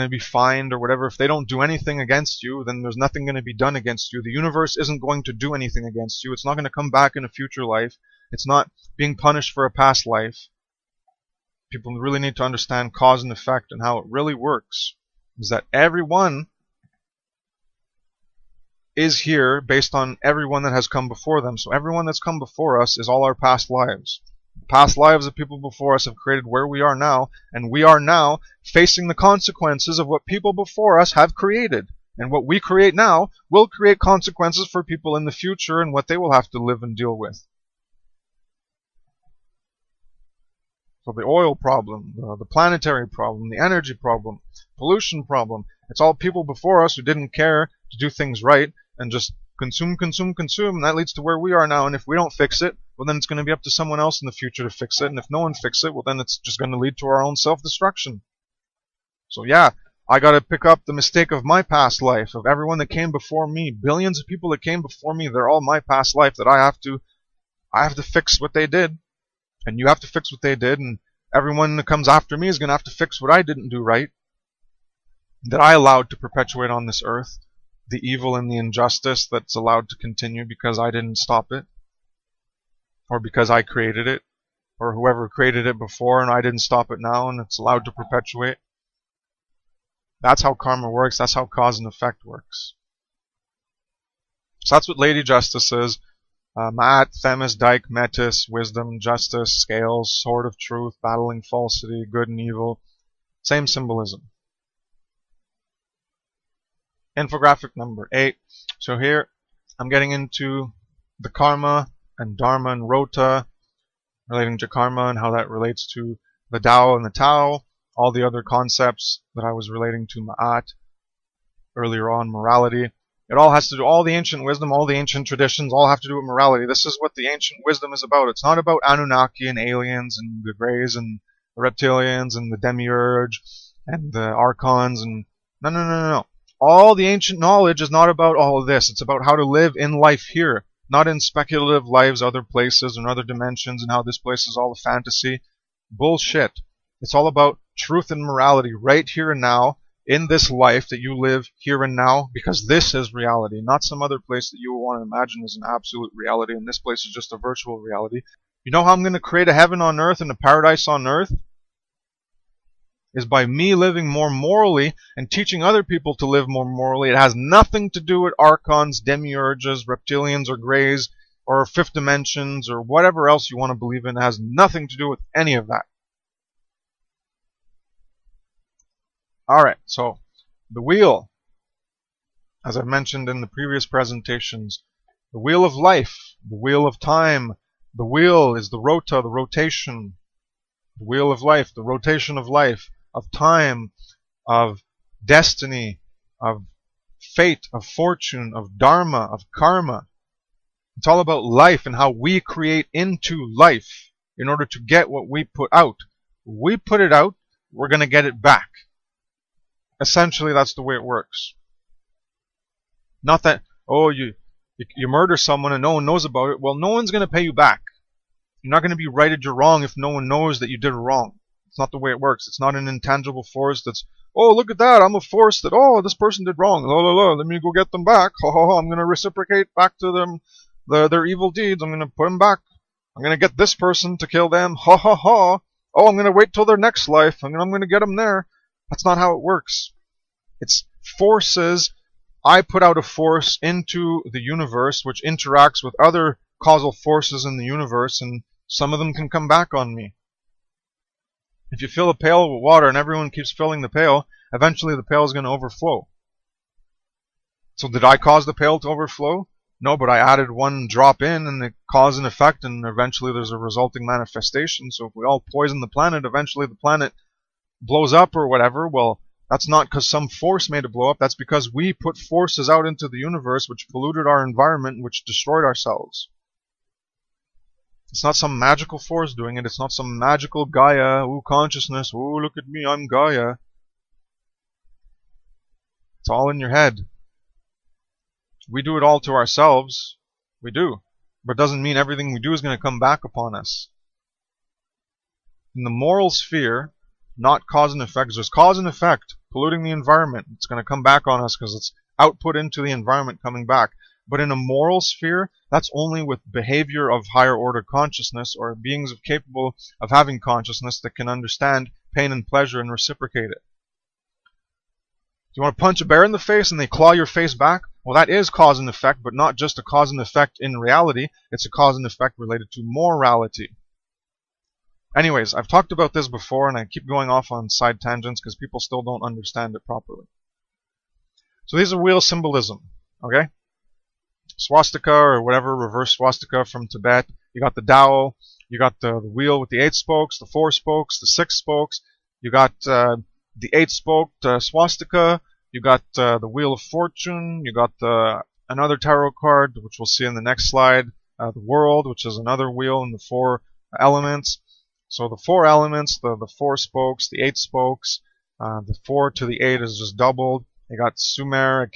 to be fined or whatever. If they don't do anything against you, then there's nothing going to be done against you. The universe isn't going to do anything against you. It's not going to come back in a future life. It's not being punished for a past life. People really need to understand cause and effect and how it really works. Is that everyone is here based on everyone that has come before them. So everyone that's come before us is all our past lives. The past lives of people before us have created where we are now, and we are now facing the consequences of what people before us have created. And what we create now will create consequences for people in the future and what they will have to live and deal with. So the oil problem, the planetary problem, the energy problem, pollution problem, it's all people before us who didn't care to do things right and just consume, and that leads to where we are now. And if we don't fix it, well then it's going to be up to someone else in the future to fix it. And if no one fixes it, well then it's just going to lead to our own self-destruction. So yeah, I got to pick up the mistake of my past life, of everyone that came before me. Billions of people that came before me, they're all my past life that I have to fix what they did. And you have to fix what they did, and everyone that comes after me is going to have to fix what I didn't do right, that I allowed to perpetuate on this earth, the evil and the injustice that's allowed to continue because I didn't stop it, or because I created it, or whoever created it before and I didn't stop it now and it's allowed to perpetuate. That's how karma works. That's how cause and effect works. So that's what Lady Justice is. Ma'at, Themis, Dike, Metis, wisdom, justice, scales, sword of truth, battling falsity, good and evil. Same symbolism. Infographic number 8. So here I'm getting into the karma and Dharma and Rota, relating to karma and how that relates to the Tao and the Tao, all the other concepts that I was relating to Ma'at earlier on, morality. It all has to do, all the ancient wisdom, all the ancient traditions, all have to do with morality. This is what the ancient wisdom is about. It's not about Anunnaki and aliens and the Greys and the reptilians and the demiurge and the archons and no. All the ancient knowledge is not about all of this. It's about how to live in life here, not in speculative lives, other places and other dimensions, and how this place is all a fantasy. Bullshit. It's all about truth and morality right here and now, in this life that you live here and now, because this is reality, not some other place that you want to imagine is an absolute reality, and this place is just a virtual reality. You know how I'm going to create a heaven on earth and a paradise on earth? Is by me living more morally and teaching other people to live more morally. It has nothing to do with archons, demiurges, reptilians, or greys, or fifth dimensions, or whatever else you want to believe in. It has nothing to do with any of that. Alright, so the wheel, as I've mentioned in the previous presentations, the wheel of life, the wheel of time, the wheel is the rota, the rotation, the wheel of life, the rotation of life, of time, of destiny, of fate, of fortune, of dharma, of karma. It's all about life and how we create into life in order to get what we put out. We put it out, we're going to get it back. Essentially, that's the way it works. Not that, oh, you murder someone and no one knows about it. Well, no one's going to pay you back. You're not going to be righted your wrong if no one knows that you did wrong. It's not the way it works. It's not an intangible force that's, oh, look at that, I'm a force that, oh, this person did wrong. La, la, la, let me go get them back. Ha, ha, ha, I'm going to reciprocate back to them their evil deeds. I'm going to put them back. I'm going to get this person to kill them. Ha, ha, ha. Oh, I'm going to wait till their next life. I'm going to get them there. That's not how it works. It's forces. I put out a force into the universe which interacts with other causal forces in the universe, and some of them can come back on me. If you fill a pail with water and everyone keeps filling the pail, eventually the pail is going to overflow. So did I cause the pail to overflow? No, but I added one drop in and it caused an effect, and eventually there's a resulting manifestation. So if we all poison the planet, eventually the planet blows up or whatever. Well, that's not because some force made it blow up. That's because we put forces out into the universe which polluted our environment, which destroyed ourselves. It's not some magical force doing it. It's not some magical Gaia, ooh, consciousness, ooh, look at me, I'm Gaia. It's all in your head. We do it all to ourselves. We do. But it doesn't mean everything we do is going to come back upon us. In the moral sphere, not cause and effect. There's cause and effect, polluting the environment. It's going to come back on us because it's output into the environment coming back. But in a moral sphere, that's only with behavior of higher order consciousness or beings capable of having consciousness that can understand pain and pleasure and reciprocate it. You want to punch a bear in the face and they claw your face back? Well, that is cause and effect, but not just a cause and effect in reality. It's a cause and effect related to morality. Anyways, I've talked about this before, and I keep going off on side tangents because people still don't understand it properly. So these are wheel symbolism, okay? Swastika or whatever, reverse swastika from Tibet. You got the dowel, you got the wheel with the 8 spokes, the 4 spokes, the 6 spokes. You got the 8-spoked swastika. You got the Wheel of Fortune. You got another tarot card, which we'll see in the next slide. The World, which is another wheel in the 4 elements. So the 4 elements, the 4 spokes, the 8 spokes, the 4 to the 8 is just doubled. You got Sumeria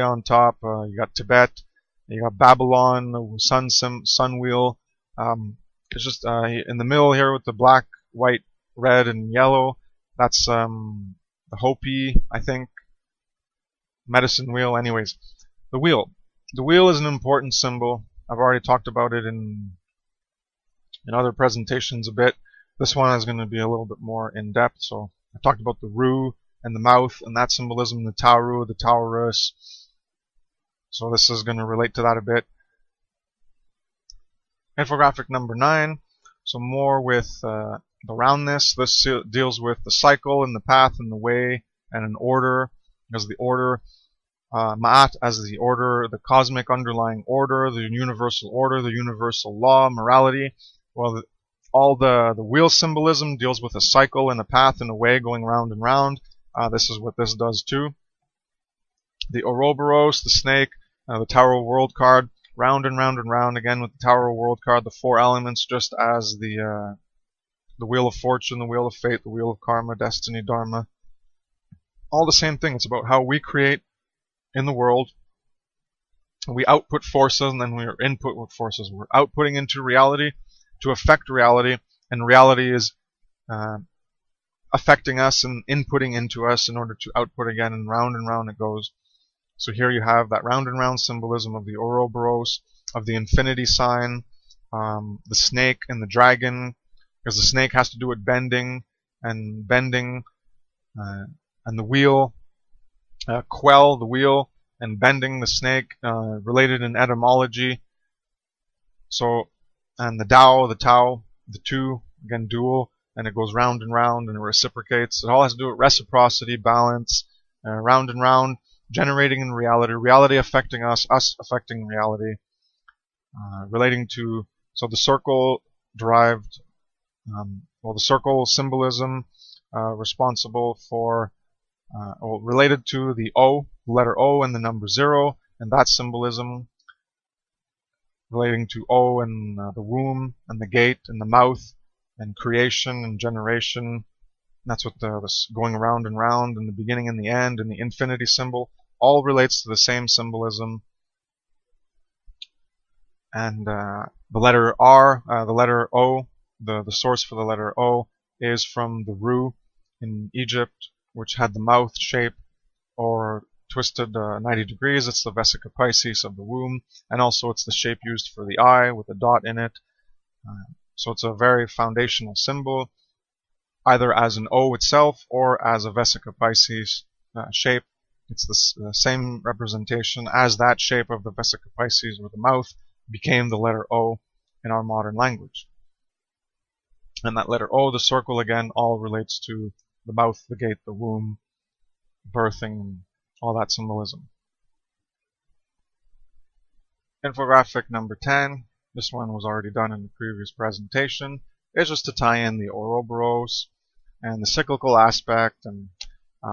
on top. You got Tibet. You got Babylon, the sun wheel. It's just in the middle here with the black, white, red, and yellow. That's the Hopi, I think. Medicine wheel. Anyways, the wheel. The wheel is an important symbol. I've already talked about it in other presentations a bit. This one is going to be a little bit more in depth. So I talked about the Ru and the mouth and that symbolism, the Tauru, the Taurus. So this is going to relate to that a bit. Infographic number 9. So more with the roundness. This deals with the cycle and the path and the way and an order. As the order, Ma'at as the order, the cosmic underlying order, the universal law, morality. Well, all the wheel symbolism deals with a cycle and a path and a way going round and round. This is what this does too. The Ouroboros, the snake, the Tower of World card, round and round and round again with the Tower of World card, the 4 elements, just as the Wheel of Fortune, the Wheel of Fate, the Wheel of Karma, Destiny, Dharma. All the same thing. It's about how we create in the world. We output forces and then we are input with forces. We're outputting into reality to affect reality, and reality is affecting us and inputting into us in order to output again, and round it goes. So here you have that round and round symbolism of the Ouroboros, of the infinity sign, the snake and the dragon, because the snake has to do with bending, and the wheel, quell, the wheel, and bending, the snake, related in etymology. So, and the Tao, the 2, again dual, and it goes round and round and it reciprocates. It all has to do with reciprocity, balance, round and round, generating in reality, reality affecting us affecting reality, relating to, so the circle derived, the circle symbolism, responsible for, related to the O, the letter O and the number 0, and that symbolism. relating to O and the womb and the gate and the mouth and creation and generation. And that's what this going around and round and the beginning and the end and the infinity symbol all relates to the same symbolism. And the letter R, the letter O, the source for the letter O is from the Ru in Egypt, which had the mouth shape or twisted 90 degrees. It's the Vesica Pisces of the womb, and also it's the shape used for the eye with a dot in it. So it's a very foundational symbol, either as an O itself or as a Vesica Pisces shape. It's the same representation as that shape of the Vesica Pisces with the mouth became the letter O in our modern language. And that letter O, the circle again, all relates to the mouth, the gate, the womb, birthing, and all that symbolism. Infographic number 10, this one was already done in the previous presentation, is just to tie in the Ouroboros and the cyclical aspect, and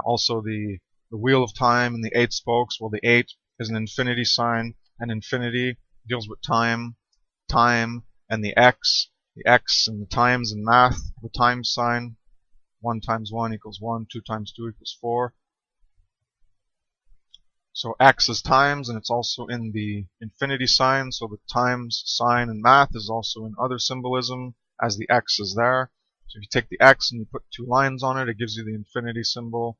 also the wheel of time and the 8 spokes. Well, the 8 is an infinity sign, and infinity deals with time, and the X and the times in math, the times sign, 1 times 1 equals 1, 2 times 2 equals 4. So X is times, and it's also in the infinity sign, so the times sign in math is also in other symbolism, as the X is there. So if you take the X and you put 2 lines on it, it gives you the infinity symbol.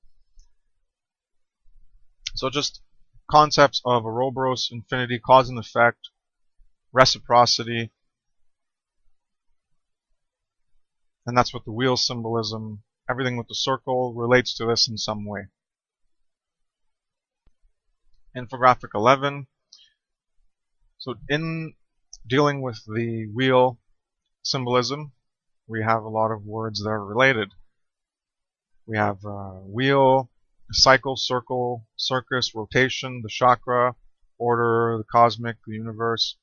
So just concepts of Ouroboros, infinity, cause and effect, reciprocity, and that's what the wheel symbolism, everything with the circle relates to this in some way. Infographic 11. So in dealing with the wheel symbolism, we have a lot of words that are related. We have wheel, cycle, circle, circus, rotation, the chakra, order, the cosmic, the universe,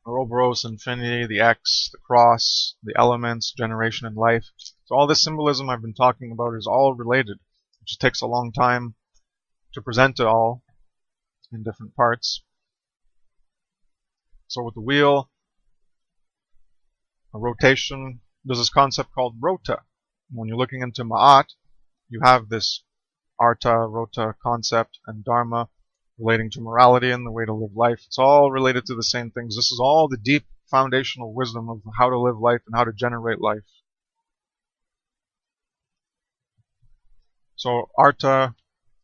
Ouroboros, infinity, the X, the cross, the elements, generation, and life. So all this symbolism I've been talking about is all related. It just takes a long time to present it all in different parts. So with the wheel, a rotation, there's this concept called Rota. When you're looking into Ma'at, you have this Rta-Rota concept and Dharma relating to morality and the way to live life. It's all related to the same things. This is all the deep foundational wisdom of how to live life and how to generate life. So Arta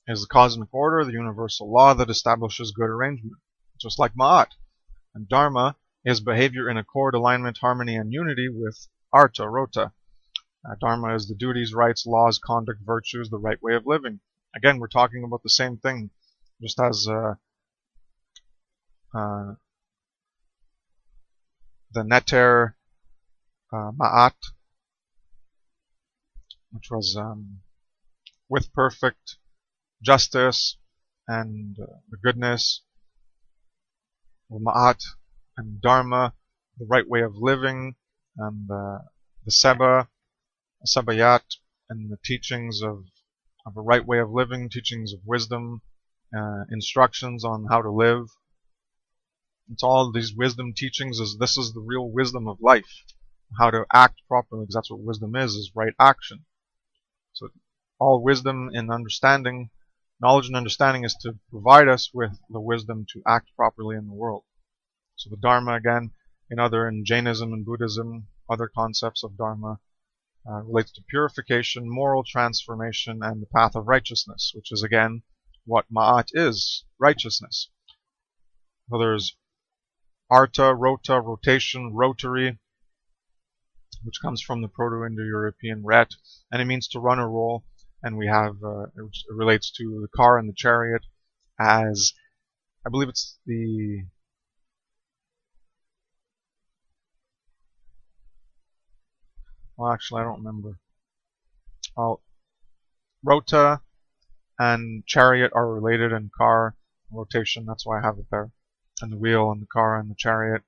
is the cosmic order, the universal law that establishes good arrangement, just like Ma'at. And Dharma is behavior in accord, alignment, harmony, and unity with Rta-Rota. Dharma is the duties, rights, laws, conduct, virtues, the right way of living. Again, we're talking about the same thing, just as the Neter Ma'at, which was with perfect justice and the goodness, Ma'at and Dharma, the right way of living, and the Seba, Sabayat, and the teachings of a right way of living, teachings of wisdom, instructions on how to live. It's all these wisdom teachings. This is the real wisdom of life, how to act properly, because that's what wisdom is right action. So all wisdom and understanding, knowledge and understanding is to provide us with the wisdom to act properly in the world. So the Dharma, again, in Jainism and Buddhism, other concepts of Dharma, relates to purification, moral transformation, and the path of righteousness, which is again what Ma'at is, righteousness. So there's Arta, Rota, rotation, rotary, which comes from the Proto-Indo-European ret, and it means to run or roll. And we have, it relates to the car and the chariot as, I believe it's the, well, actually, I don't remember. Well, Rota and chariot are related, and car, rotation, that's why I have it there. And the wheel and the car and the chariot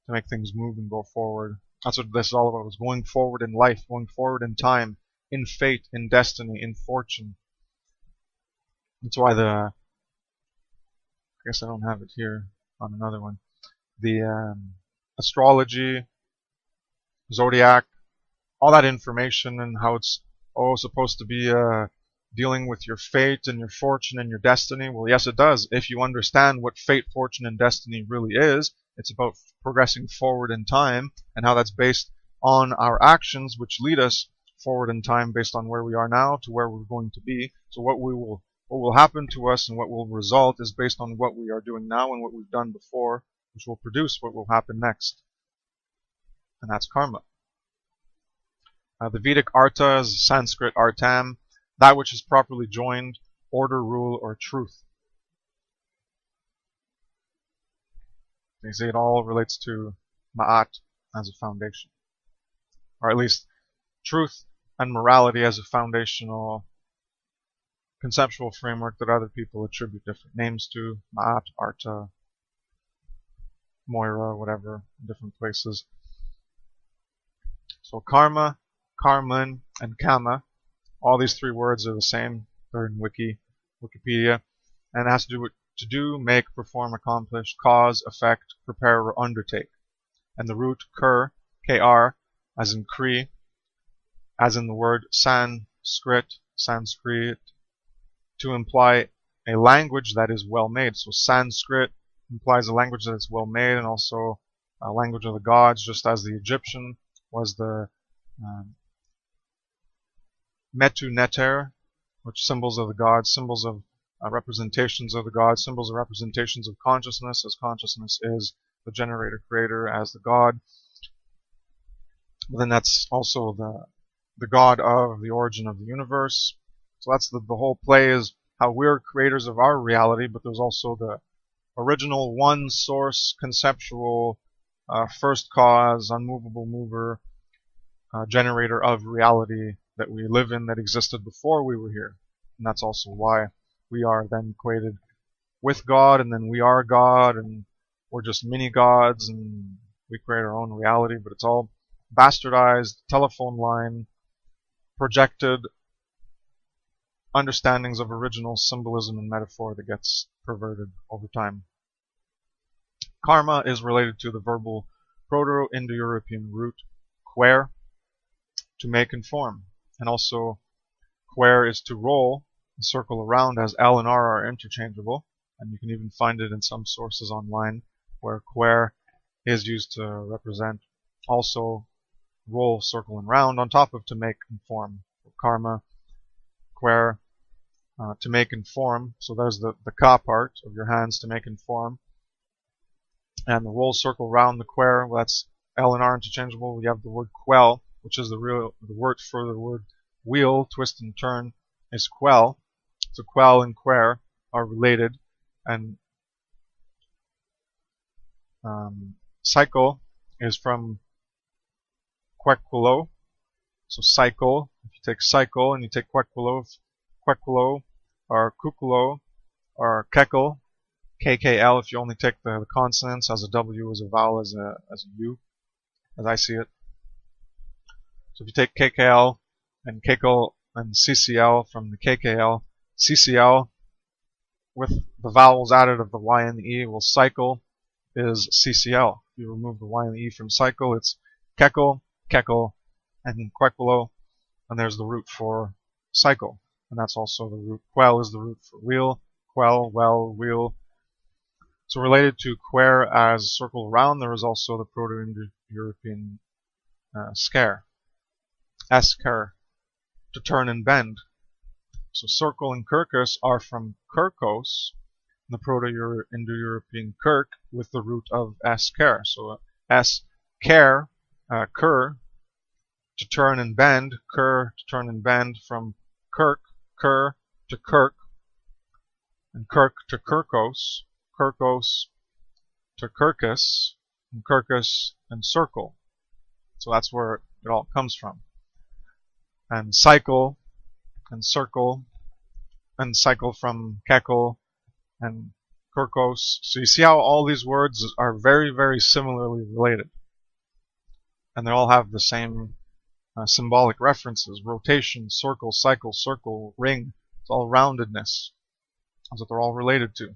to make things move and go forward. That's what this is all about, is going forward in life, going forward in time, in fate, in destiny, in fortune. That's why I guess I don't have it here on another one. the astrology, zodiac, all that information and how it's supposed to be dealing with your fate and your fortune and your destiny. Well, yes, it does. If you understand what fate, fortune, and destiny really is, it's about progressing forward in time and how that's based on our actions, which lead us forward in time based on where we are now to where we're going to be. So what will happen to us and what will result is based on what we are doing now and what we've done before, which will produce what will happen next. And that's karma. The Vedic Arta is Sanskrit Artam, that which is properly joined, order, rule, or truth. They say it all relates to Ma'at as a foundation. Or at least truth and morality as a foundational conceptual framework that other people attribute different names to. Ma'at, Arta, Moira, whatever, in different places. So karma, karman, and kama, all these three words are the same. They're in Wikipedia, and it has to do with to do, make, perform, accomplish, cause, effect, prepare, or undertake. And the root kr, kr, as in Kri, as in the word Sanskrit, to imply a language that is well made. So Sanskrit implies a language that is well made, and also a language of the gods, just as the Egyptian was the Metu Neter, which symbols of the gods, symbols of representations of the gods, symbols of representations of consciousness, as consciousness is the generator creator as the god. But then that's also the god of the origin of the universe. So that's the whole play, is how we're creators of our reality, but there's also the original one source, conceptual, first cause, unmovable mover, generator of reality that we live in, that existed before we were here. And that's also why we are then equated with God, and then we are God, and we're just mini gods, and we create our own reality. But it's all bastardized, telephone line, projected understandings of original symbolism and metaphor that gets perverted over time. Karma is related to the verbal Proto-Indo-European root quer, to make and form. And also, quer is to roll and circle around, as L and R are interchangeable. And you can even find it in some sources online where quer is used to represent also roll, circle, and round on top of to make and form. Karma, quer, to make and form. So there's the ka part of your hands, to make and form. And the roll, circle, round, the quer, well, that's L and R interchangeable. We have the word quell, which is the word for the word wheel, twist and turn, is quell. So quell and quer are related. And cycle is from quequelo. So cycle, if you take cycle and you take quequelo or kukulo or kekel, KKL, if you only take the consonants as a W, as a vowel, as a U, as I see it. So if you take KKL and kekel and CCL from the KKL, CCL with the vowels added of the Y and the E, well, cycle is CCL. If you remove the Y and the E from cycle, it's kekel, kekel, and quequelo, and there's the root for cycle. And that's also the root. Quell is the root for wheel, quell, well, wheel. So related to quer as circle around, there is also the Proto-Indo-European scare, esker, to turn and bend. So circle and kirkus are from kirkos, the Proto-Indo-European kirk, with the root of esker. So esker, kur, to turn and bend, kur, to turn and bend, from kirk, kur, to kirk, and kirk to kirkos, kirkos to kirkus, and kirkus and circle. So that's where it all comes from. And cycle and circle, and cycle from kekel and kirkos. So you see how all these words are very, very similarly related. And they all have the same symbolic references: rotation, circle, cycle, circle, ring. It's all roundedness. That's what they're all related to.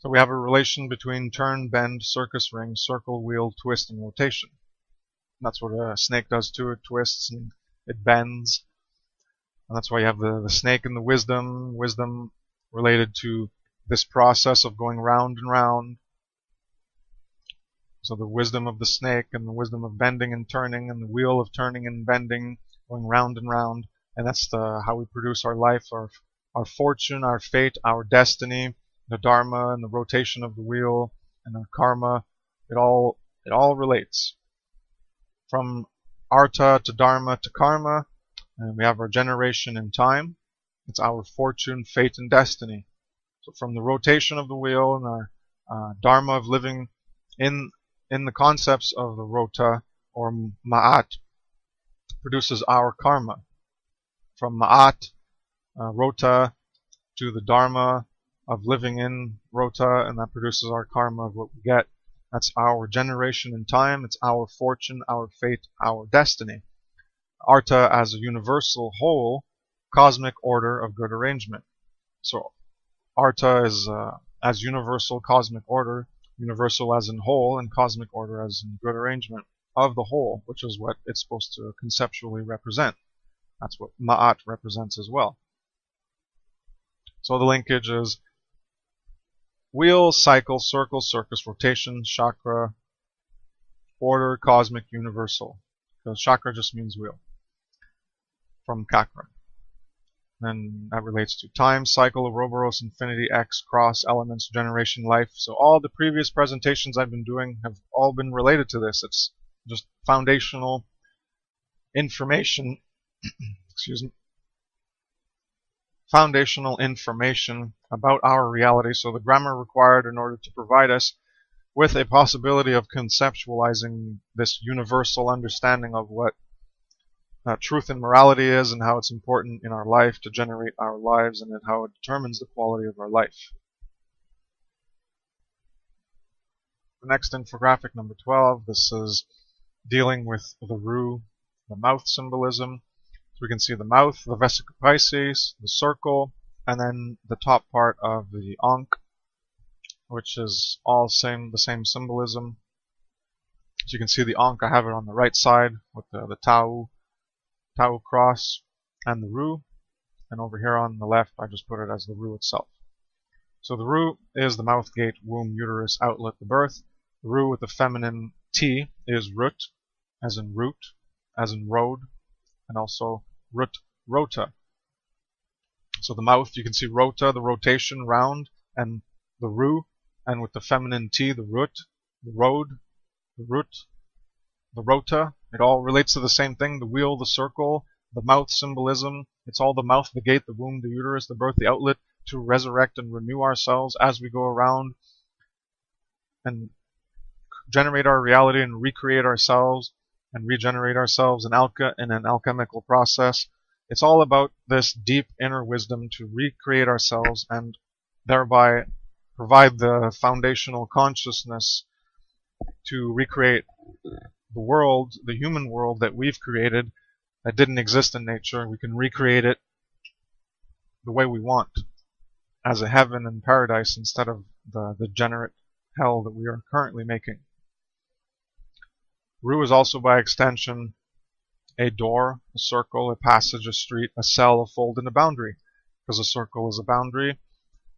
So we have a relation between turn, bend, circus ring, circle, wheel, twist, and rotation. And that's what a snake does too. It twists and it bends. And that's why you have the snake and the wisdom. Wisdom related to this process of going round and round. So the wisdom of the snake and the wisdom of bending and turning and the wheel of turning and bending, going round and round. And that's how we produce our life, our fortune, our fate, our destiny, the Dharma and the rotation of the wheel and the karma. It all relates. From Arta to Dharma to karma, and we have our generation in time. It's our fortune, fate, and destiny. So from the rotation of the wheel and our Dharma of living in the concepts of the Rota or Ma'at produces our karma. From Ma'at, Rota, to the Dharma of living in Rota, and that produces our karma of what we get. That's our generation in time. It's our fortune, our fate, our destiny. Arta as a universal whole, cosmic order of good arrangement. So Arta is as universal cosmic order, universal as in whole, and cosmic order as in good arrangement of the whole, which is what it's supposed to conceptually represent. That's what Ma'at represents as well. So the linkage is wheel, cycle, circle, circus, rotation, chakra, order, cosmic, universal. Because chakra just means wheel. From Chakra. Then that relates to time, cycle, Ouroboros, infinity, X, cross, elements, generation, life. So all the previous presentations I've been doing have all been related to this. It's just foundational information. Excuse me. Foundational information about our reality. So the grammar required in order to provide us with a possibility of conceptualizing this universal understanding of what truth and morality is, and how it's important in our life to generate our lives, and how it determines the quality of our life. The next infographic, number 12, this is dealing with the Ru, the mouth symbolism. So we can see the mouth, the Vesica Pisces, the circle, and then the top part of the Ankh, which is all the same symbolism. So you can see the Ankh, I have it on the right side with the Tau cross and the Ru, and over here on the left I just put it as the Ru itself. So the Ru is the mouth gate, womb, uterus, outlet, the birth. The Ru with the feminine T is Rut, as in root, as in road, and also Rta-Rota. So the mouth, you can see Rota, the rotation, round, and the Ru, and with the feminine T, the Rut, the road, the Rut, the Rota, it all relates to the same thing, the wheel, the circle, the mouth symbolism. It's all the mouth, the gate, the womb, the uterus, the birth, the outlet, to resurrect and renew ourselves as we go around and generate our reality and recreate ourselves and regenerate ourselves in an alchemical process. It's all about this deep inner wisdom to recreate ourselves and thereby provide the foundational consciousness to recreate the world, the human world that we've created that didn't exist in nature. We can recreate it the way we want, as a heaven and paradise instead of the degenerate hell that we are currently making. Ru is also by extension a door, a circle, a passage, a street, a cell, a fold, and a boundary. Because a circle is a boundary.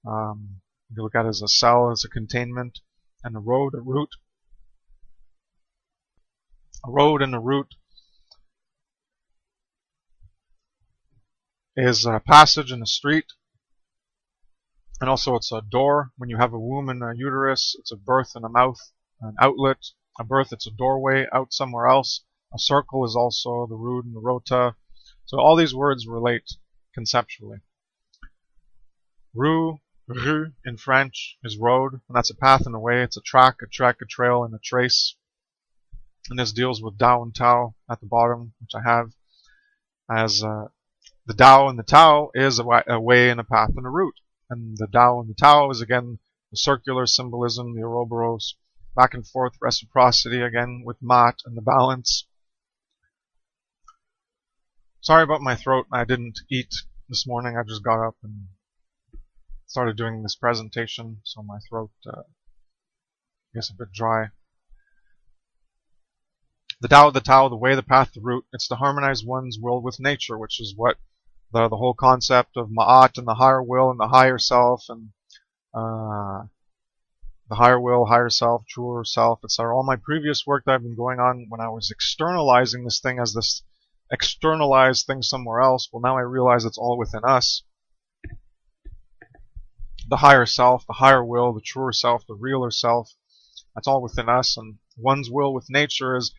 You look at it as a cell, as a containment, and a road, a route. A road and a route is a passage and a street. And also it's a door. When you have a womb and a uterus, it's a birth and a mouth, an outlet. A birth, it's a doorway out somewhere else. A circle is also the root and the rota. So all these words relate conceptually. Rue in French is road, and that's a path and a way. It's a track, a trail, and a trace. And this deals with Tao and Tao at the bottom, which I have as the Tao and the Tao is a way and a path and a route. And the Tao and the Tao is again the circular symbolism, the Ouroboros, back and forth reciprocity again with Mat and the balance. Sorry about my throat. I didn't eat this morning. I just got up and started doing this presentation, so my throat gets a bit dry. The Tao, the way, the path, the route, it's to harmonize one's will with nature, which is what the whole concept of Ma'at and the higher will and the higher self and the higher will, higher self, truer self, etc. All my previous work that I've been going on when I was externalizing this thing as this externalized thing somewhere else, well, now I realize it's all within us. The higher self, the higher will, the truer self, the realer self, that's all within us. And one's will with nature is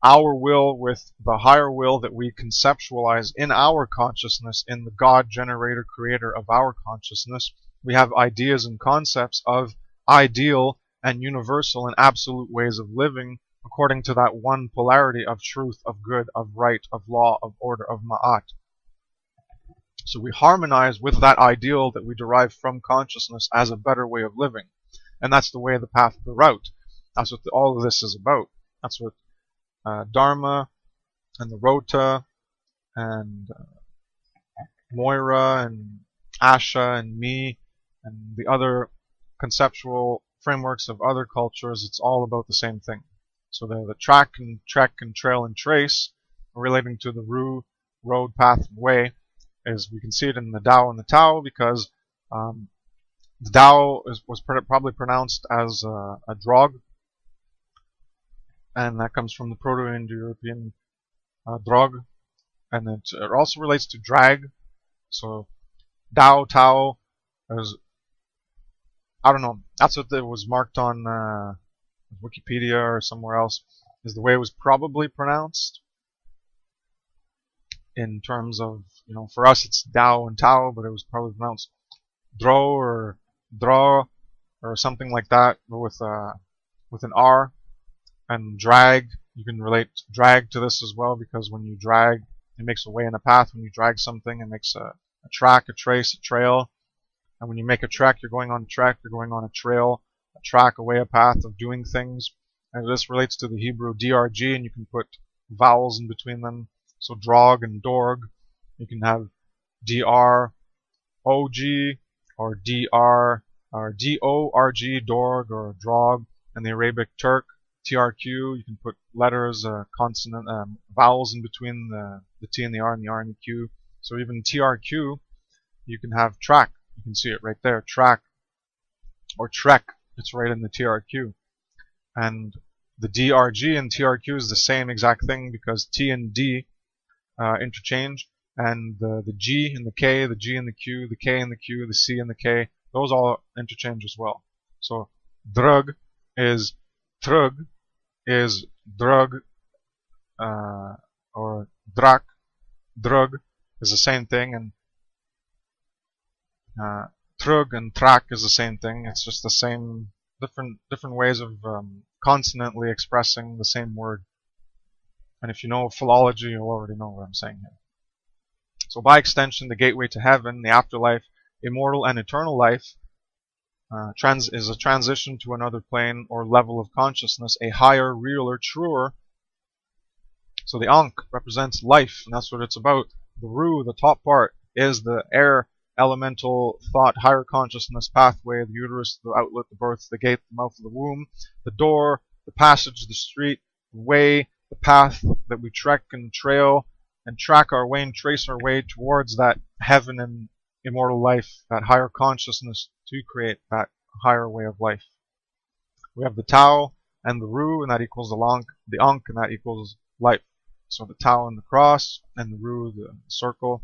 our will with the higher will that we conceptualize in our consciousness, in the God generator creator of our consciousness. We have ideas and concepts of ideal and universal and absolute ways of living according to that one polarity of truth, of good, of right, of law, of order, of ma'at. So we harmonize with that ideal that we derive from consciousness as a better way of living. And that's the way, the path, the route. That's what all of this is about. That's what Dharma and the Rota and Moira and Asha and me and the other conceptual frameworks of other cultures, it's all about the same thing. So the track and trek and trail and trace relating to the road, path, and way, is we can see it in the Tao and the Tao, because the Tao was probably pronounced as a drog, and that comes from the Proto-Indo-European drog, and it also relates to drag. So Tao is, I don't know, that's what it was marked on Wikipedia or somewhere else, is the way it was probably pronounced. In terms of, for us it's Tao and Tao, but it was probably pronounced Dro or Draw or something like that, but with an R. And drag, you can relate drag to this as well, because when you drag, it makes a way and a path. When you drag something, it makes a track, a trace, a trail. And when you make a trek, you're going on a trek, you're going on a trail, a track, a way, a path of doing things. And this relates to the Hebrew DRG, and you can put vowels in between them. So drog and dorg, you can have DROG or DR or DORG, dorg or drog. And the Arabic Turk, TRQ, you can put letters, consonant, vowels in between the T and the R and the Q. So even TRQ, you can have track. You can see it right there, track, or trek. It's right in the TRQ. And the DRG and TRQ is the same exact thing, because T and D interchange, and the G and the K, the G and the Q, the K and the Q, the C and the K, those all interchange as well. So drug is trug, is drug, or drak. Drug is the same thing, and trug and trak is the same thing. It's just the same, different ways of consonantly expressing the same word. And if you know philology, you'll already know what I'm saying here. So by extension, the gateway to heaven, the afterlife, immortal and eternal life, is a transition to another plane or level of consciousness, a higher, realer, truer. So the Ankh represents life, and that's what it's about. The Ru, the top part, is the air, elemental, thought, higher consciousness pathway, the uterus, the outlet, the birth, the gate, the mouth of the womb, the door, the passage, the street, the way, the path that we trek and trail and track our way and trace our way towards that heaven and immortal life, that higher consciousness to create that higher way of life. We have the Tao and the Ru, and that equals the Ankh, and that equals life. So the Tao and the cross, and the Ru, the circle,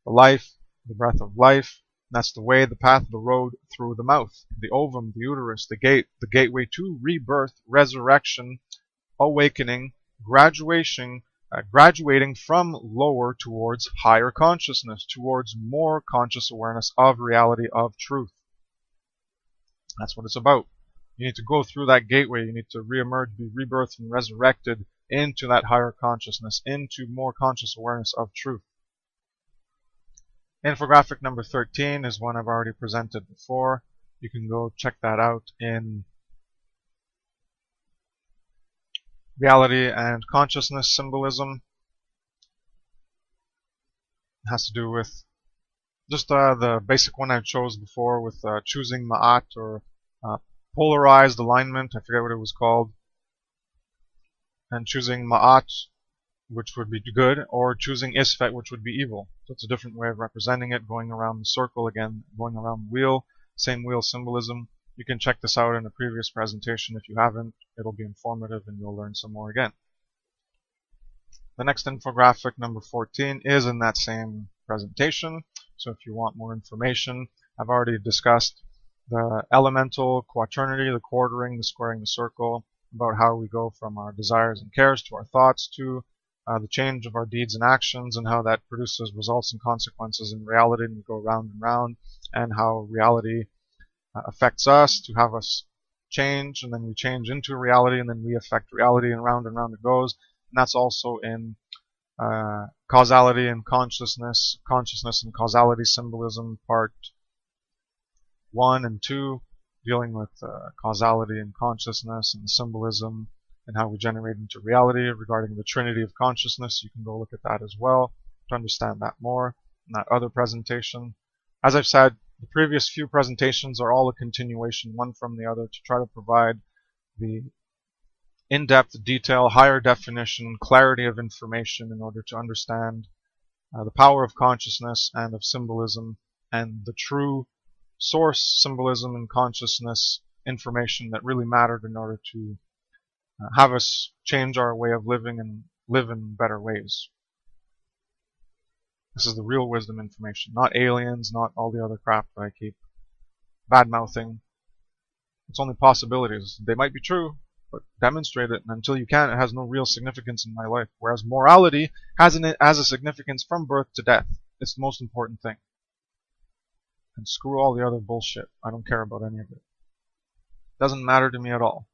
the life, the breath of life. That's the way, the path, the road through the mouth, the ovum, the uterus, the gate, the gateway to rebirth, resurrection, awakening, graduating from lower towards higher consciousness, towards more conscious awareness of reality, of truth. That's what it's about. You need to go through that gateway. You need to reemerge, be rebirthed and resurrected into that higher consciousness, into more conscious awareness of truth. Infographic number 13 is one I've already presented before. You can go check that out in Reality and Consciousness Symbolism. It has to do with Just the basic one I chose before with choosing Ma'at or polarized alignment. I forget what it was called. And choosing Ma'at, which would be good, or choosing Isfet, which would be evil. So it's a different way of representing it, going around the circle again, going around the wheel, same wheel symbolism. You can check this out in a previous presentation if you haven't. It'll be informative and you'll learn some more again. The next infographic, number 14, is in that same presentation. So if you want more information, I've already discussed the elemental quaternity, the quartering, the squaring the circle, about how we go from our desires and cares to our thoughts to the change of our deeds and actions, and how that produces results and consequences in reality, and we go round and round, and how reality affects us to have us change, and then we change into reality, and then we affect reality, and round it goes. And that's also in causality and consciousness and causality symbolism, part 1 and 2, dealing with causality and consciousness and symbolism and how we generate into reality regarding the trinity of consciousness. You can go look at that as well to understand that more in that other presentation. As I've said, the previous few presentations are all a continuation, one from the other, to try to provide the in-depth detail, higher definition, clarity of information in order to understand the power of consciousness and of symbolism and the true source symbolism and consciousness information that really mattered in order to have us change our way of living and live in better ways. This is the real wisdom information, not aliens, not all the other crap that I keep bad-mouthing. It's only possibilities. They might be true, but demonstrate it, and until you can, it has no real significance in my life. Whereas morality has a significance from birth to death. It's the most important thing. And screw all the other bullshit. I don't care about any of it. It doesn't matter to me at all.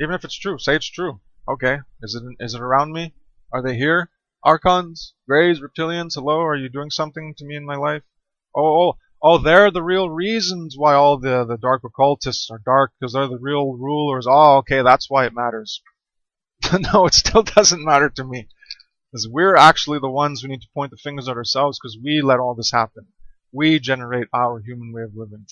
Even if it's true, say it's true. Okay, is it around me? Are they here? Archons, Greys, Reptilians, hello, are you doing something to me in my life? Oh, they're the real reasons why all the dark occultists are dark, because they're the real rulers. Oh, okay, that's why it matters. No, it still doesn't matter to me. Because we're actually the ones who need to point the fingers at ourselves, because we let all this happen. We generate our human way of living.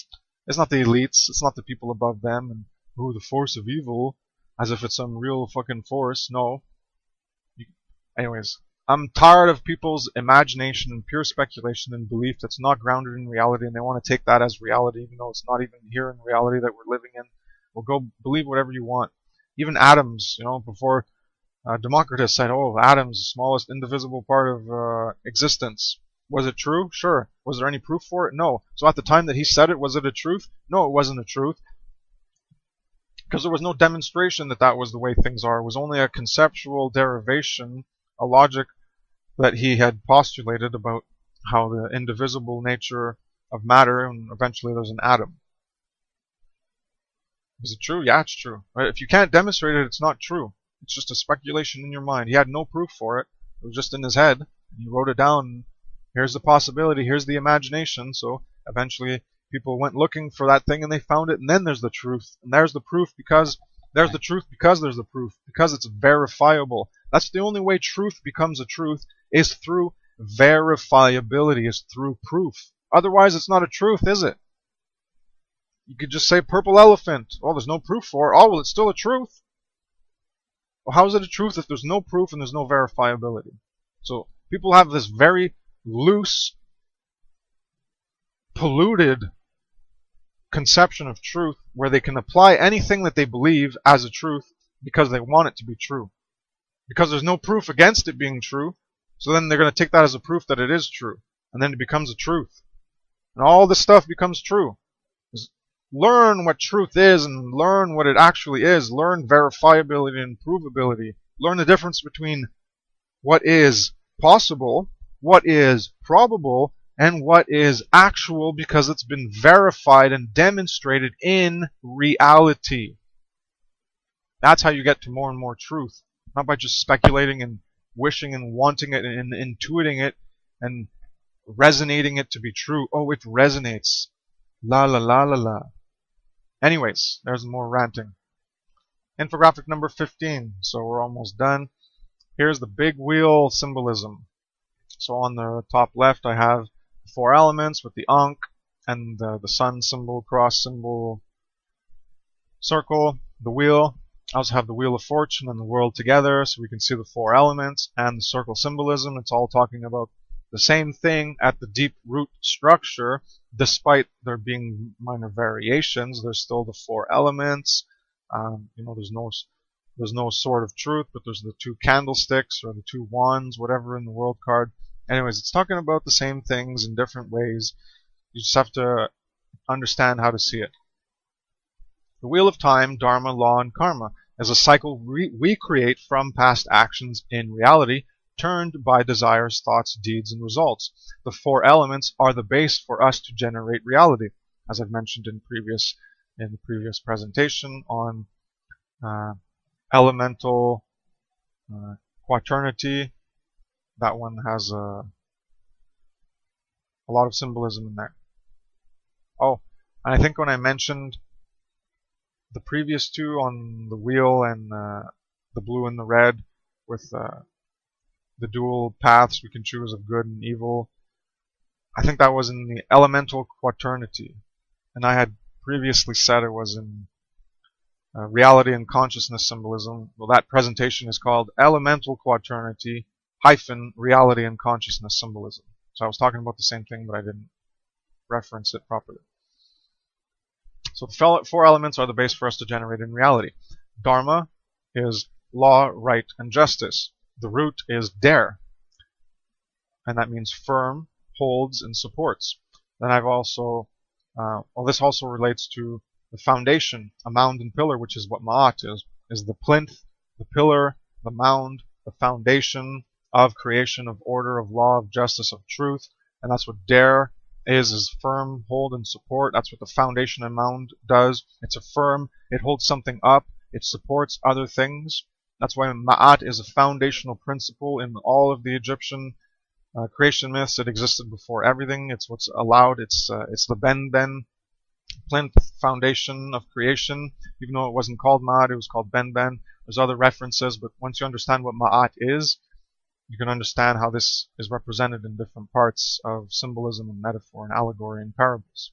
It's not the elites, it's not the people above them, and oh, the force of evil, as if it's some real fucking force. No. Anyways, I'm tired of people's imagination and pure speculation and belief that's not grounded in reality, and they want to take that as reality, even though it's not even here in reality that we're living in. Well, go believe whatever you want. Even atoms, before Democritus said, oh, atoms, the smallest indivisible part of existence. Was it true? Sure. Was there any proof for it? No. So at the time that he said it, was it a truth? No, it wasn't a truth. Because there was no demonstration that was the way things are. It was only a conceptual derivation, a logic that he had postulated about how the indivisible nature of matter, and eventually there's an atom. Is it true? Yeah, it's true. Right? If you can't demonstrate it, it's not true. It's just a speculation in your mind. He had no proof for it. It was just in his head. He wrote it down. Here's the possibility. Here's the imagination. So eventually people went looking for that thing and they found it. And then there's the truth. And there's the proof because there's the truth because there's the proof. Because it's verifiable. That's the only way truth becomes a truth, is through verifiability, is through proof. Otherwise it's not a truth, is it? You could just say purple elephant. Oh, there's no proof for it. Oh, well, it's still a truth. Well, how is it a truth if there's no proof and there's no verifiability? So people have this very loose, polluted conception of truth where they can apply anything that they believe as a truth because they want it to be true. Because there's no proof against it being true, so then they're going to take that as a proof that it is true. And then it becomes a truth. And all this stuff becomes true. Just learn what truth is and learn what it actually is. Learn verifiability and provability. Learn the difference between what is possible, what is probable, and what is actual because it's been verified and demonstrated in reality. That's how you get to more and more truth. Not by just speculating and wishing and wanting it and intuiting it and resonating it to be true. Oh, it resonates. La la la la la. Anyways, there's more ranting. Infographic number 15. So we're almost done. Here's the big wheel symbolism. So on the top left, I have the 4 elements with the Ankh and the sun symbol, cross symbol, circle, the wheel. I also have the Wheel of Fortune and the world together, so we can see the 4 elements and the circle symbolism. It's all talking about the same thing at the deep root structure. Despite there being minor variations, there's still the 4 elements. There's no sword of truth, but there's the 2 candlesticks or the 2 wands, whatever in the world card. Anyways, it's talking about the same things in different ways. You just have to understand how to see it. The wheel of time, dharma, law, and karma is a cycle we create from past actions in reality, turned by desires, thoughts, deeds, and results. The 4 elements are the base for us to generate reality, as I've mentioned in the previous presentation on elemental quaternity. That one has a lot of symbolism in there. Oh, and I think when I mentioned the previous 2 on the wheel and the blue and the red with the dual paths we can choose of good and evil, I think that was in the elemental quaternity, and I had previously said it was in reality and consciousness symbolism. Well, that presentation is called Elemental Quaternity - Reality and Consciousness Symbolism. So I was talking about the same thing, but I didn't reference it properly. So the 4 elements are the base for us to generate in reality. Dharma is law, right, and justice. The root is dare, and that means firm, holds, and supports. Then I've also, this also relates to the foundation, a mound and pillar, which is what Ma'at is the plinth, the pillar, the mound, the foundation of creation, of order, of law, of justice, of truth. And that's what dare is firm, hold, and support. That's what the foundation and mound does. It's affirm, it holds something up, it supports other things. That's why Ma'at is a foundational principle in all of the Egyptian creation myths. It existed before everything. It's what's allowed. It's the Ben plinth foundation of creation. Even though it wasn't called Ma'at, it was called Ben. There's other references, but once you understand what Ma'at is, you can understand how this is represented in different parts of symbolism and metaphor and allegory and parables.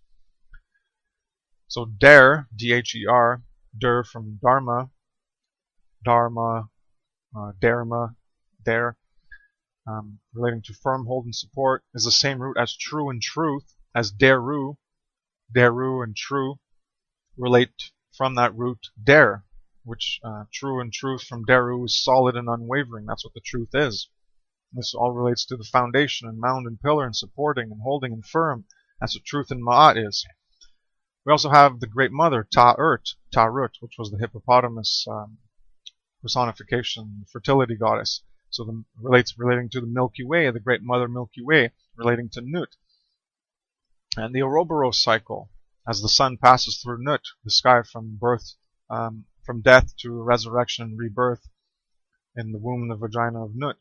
So dare, D-H-E-R, der from Dharma, dare, relating to firm, hold, and support, is the same root as true and truth, as deru. Deru and true relate from that root dare, which true and truth from deru is solid and unwavering. That's what the truth is. This all relates to the foundation and mound and pillar and supporting and holding and firm. That's what truth in Ma'at is. We also have the Great Mother, Rta-Rota, which was the hippopotamus personification, fertility goddess. So relating to the Milky Way, the Great Mother Milky Way, relating to Nut. And the Ouroboros cycle, as the sun passes through Nut, the sky from birth, from death to resurrection and rebirth in the womb and the vagina of Nut.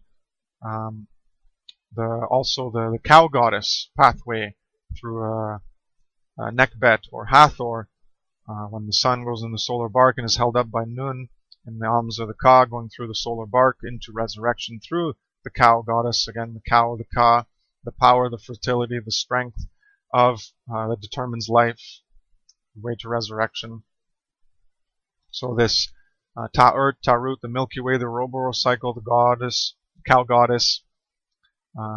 Also the cow goddess pathway through Nekbet or Hathor, when the sun goes in the solar bark and is held up by Nun in the arms of the Ka, going through the solar bark into resurrection through the cow goddess. Again, the cow, the Ka, the power, the fertility, the strength of that determines life, the way to resurrection. So this Ta-Rota, the Milky Way, the Ouroboros cycle, the goddess, cow goddess,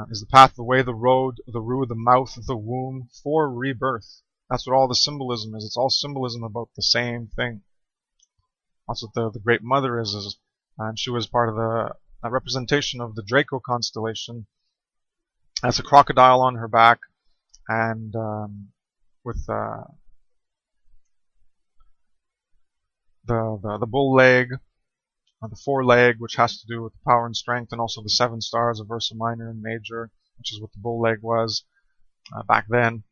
is the path, the way, the road, the root, the mouth, the womb for rebirth. That's what all the symbolism is. It's all symbolism about the same thing. That's what the Great Mother is, and she was part of a representation of the Draco constellation. That's a crocodile on her back, and with the bull leg, the foreleg, which has to do with power and strength, and also the 7 stars of Ursa Minor and Major, which is what the bull leg was back then.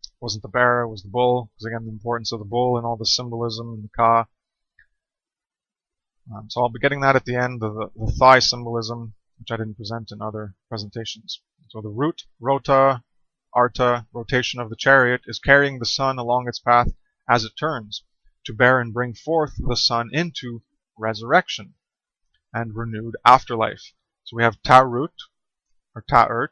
It wasn't the bear, it was the bull, because again, the importance of the bull and all the symbolism in the Ka. So I'll be getting that at the end, the thigh symbolism, which I didn't present in other presentations. So the root, Rota, Arta, rotation of the chariot, is carrying the sun along its path as it turns, to bear and bring forth the sun into resurrection and renewed afterlife. So we have Ta-Rot, or Ta'ert,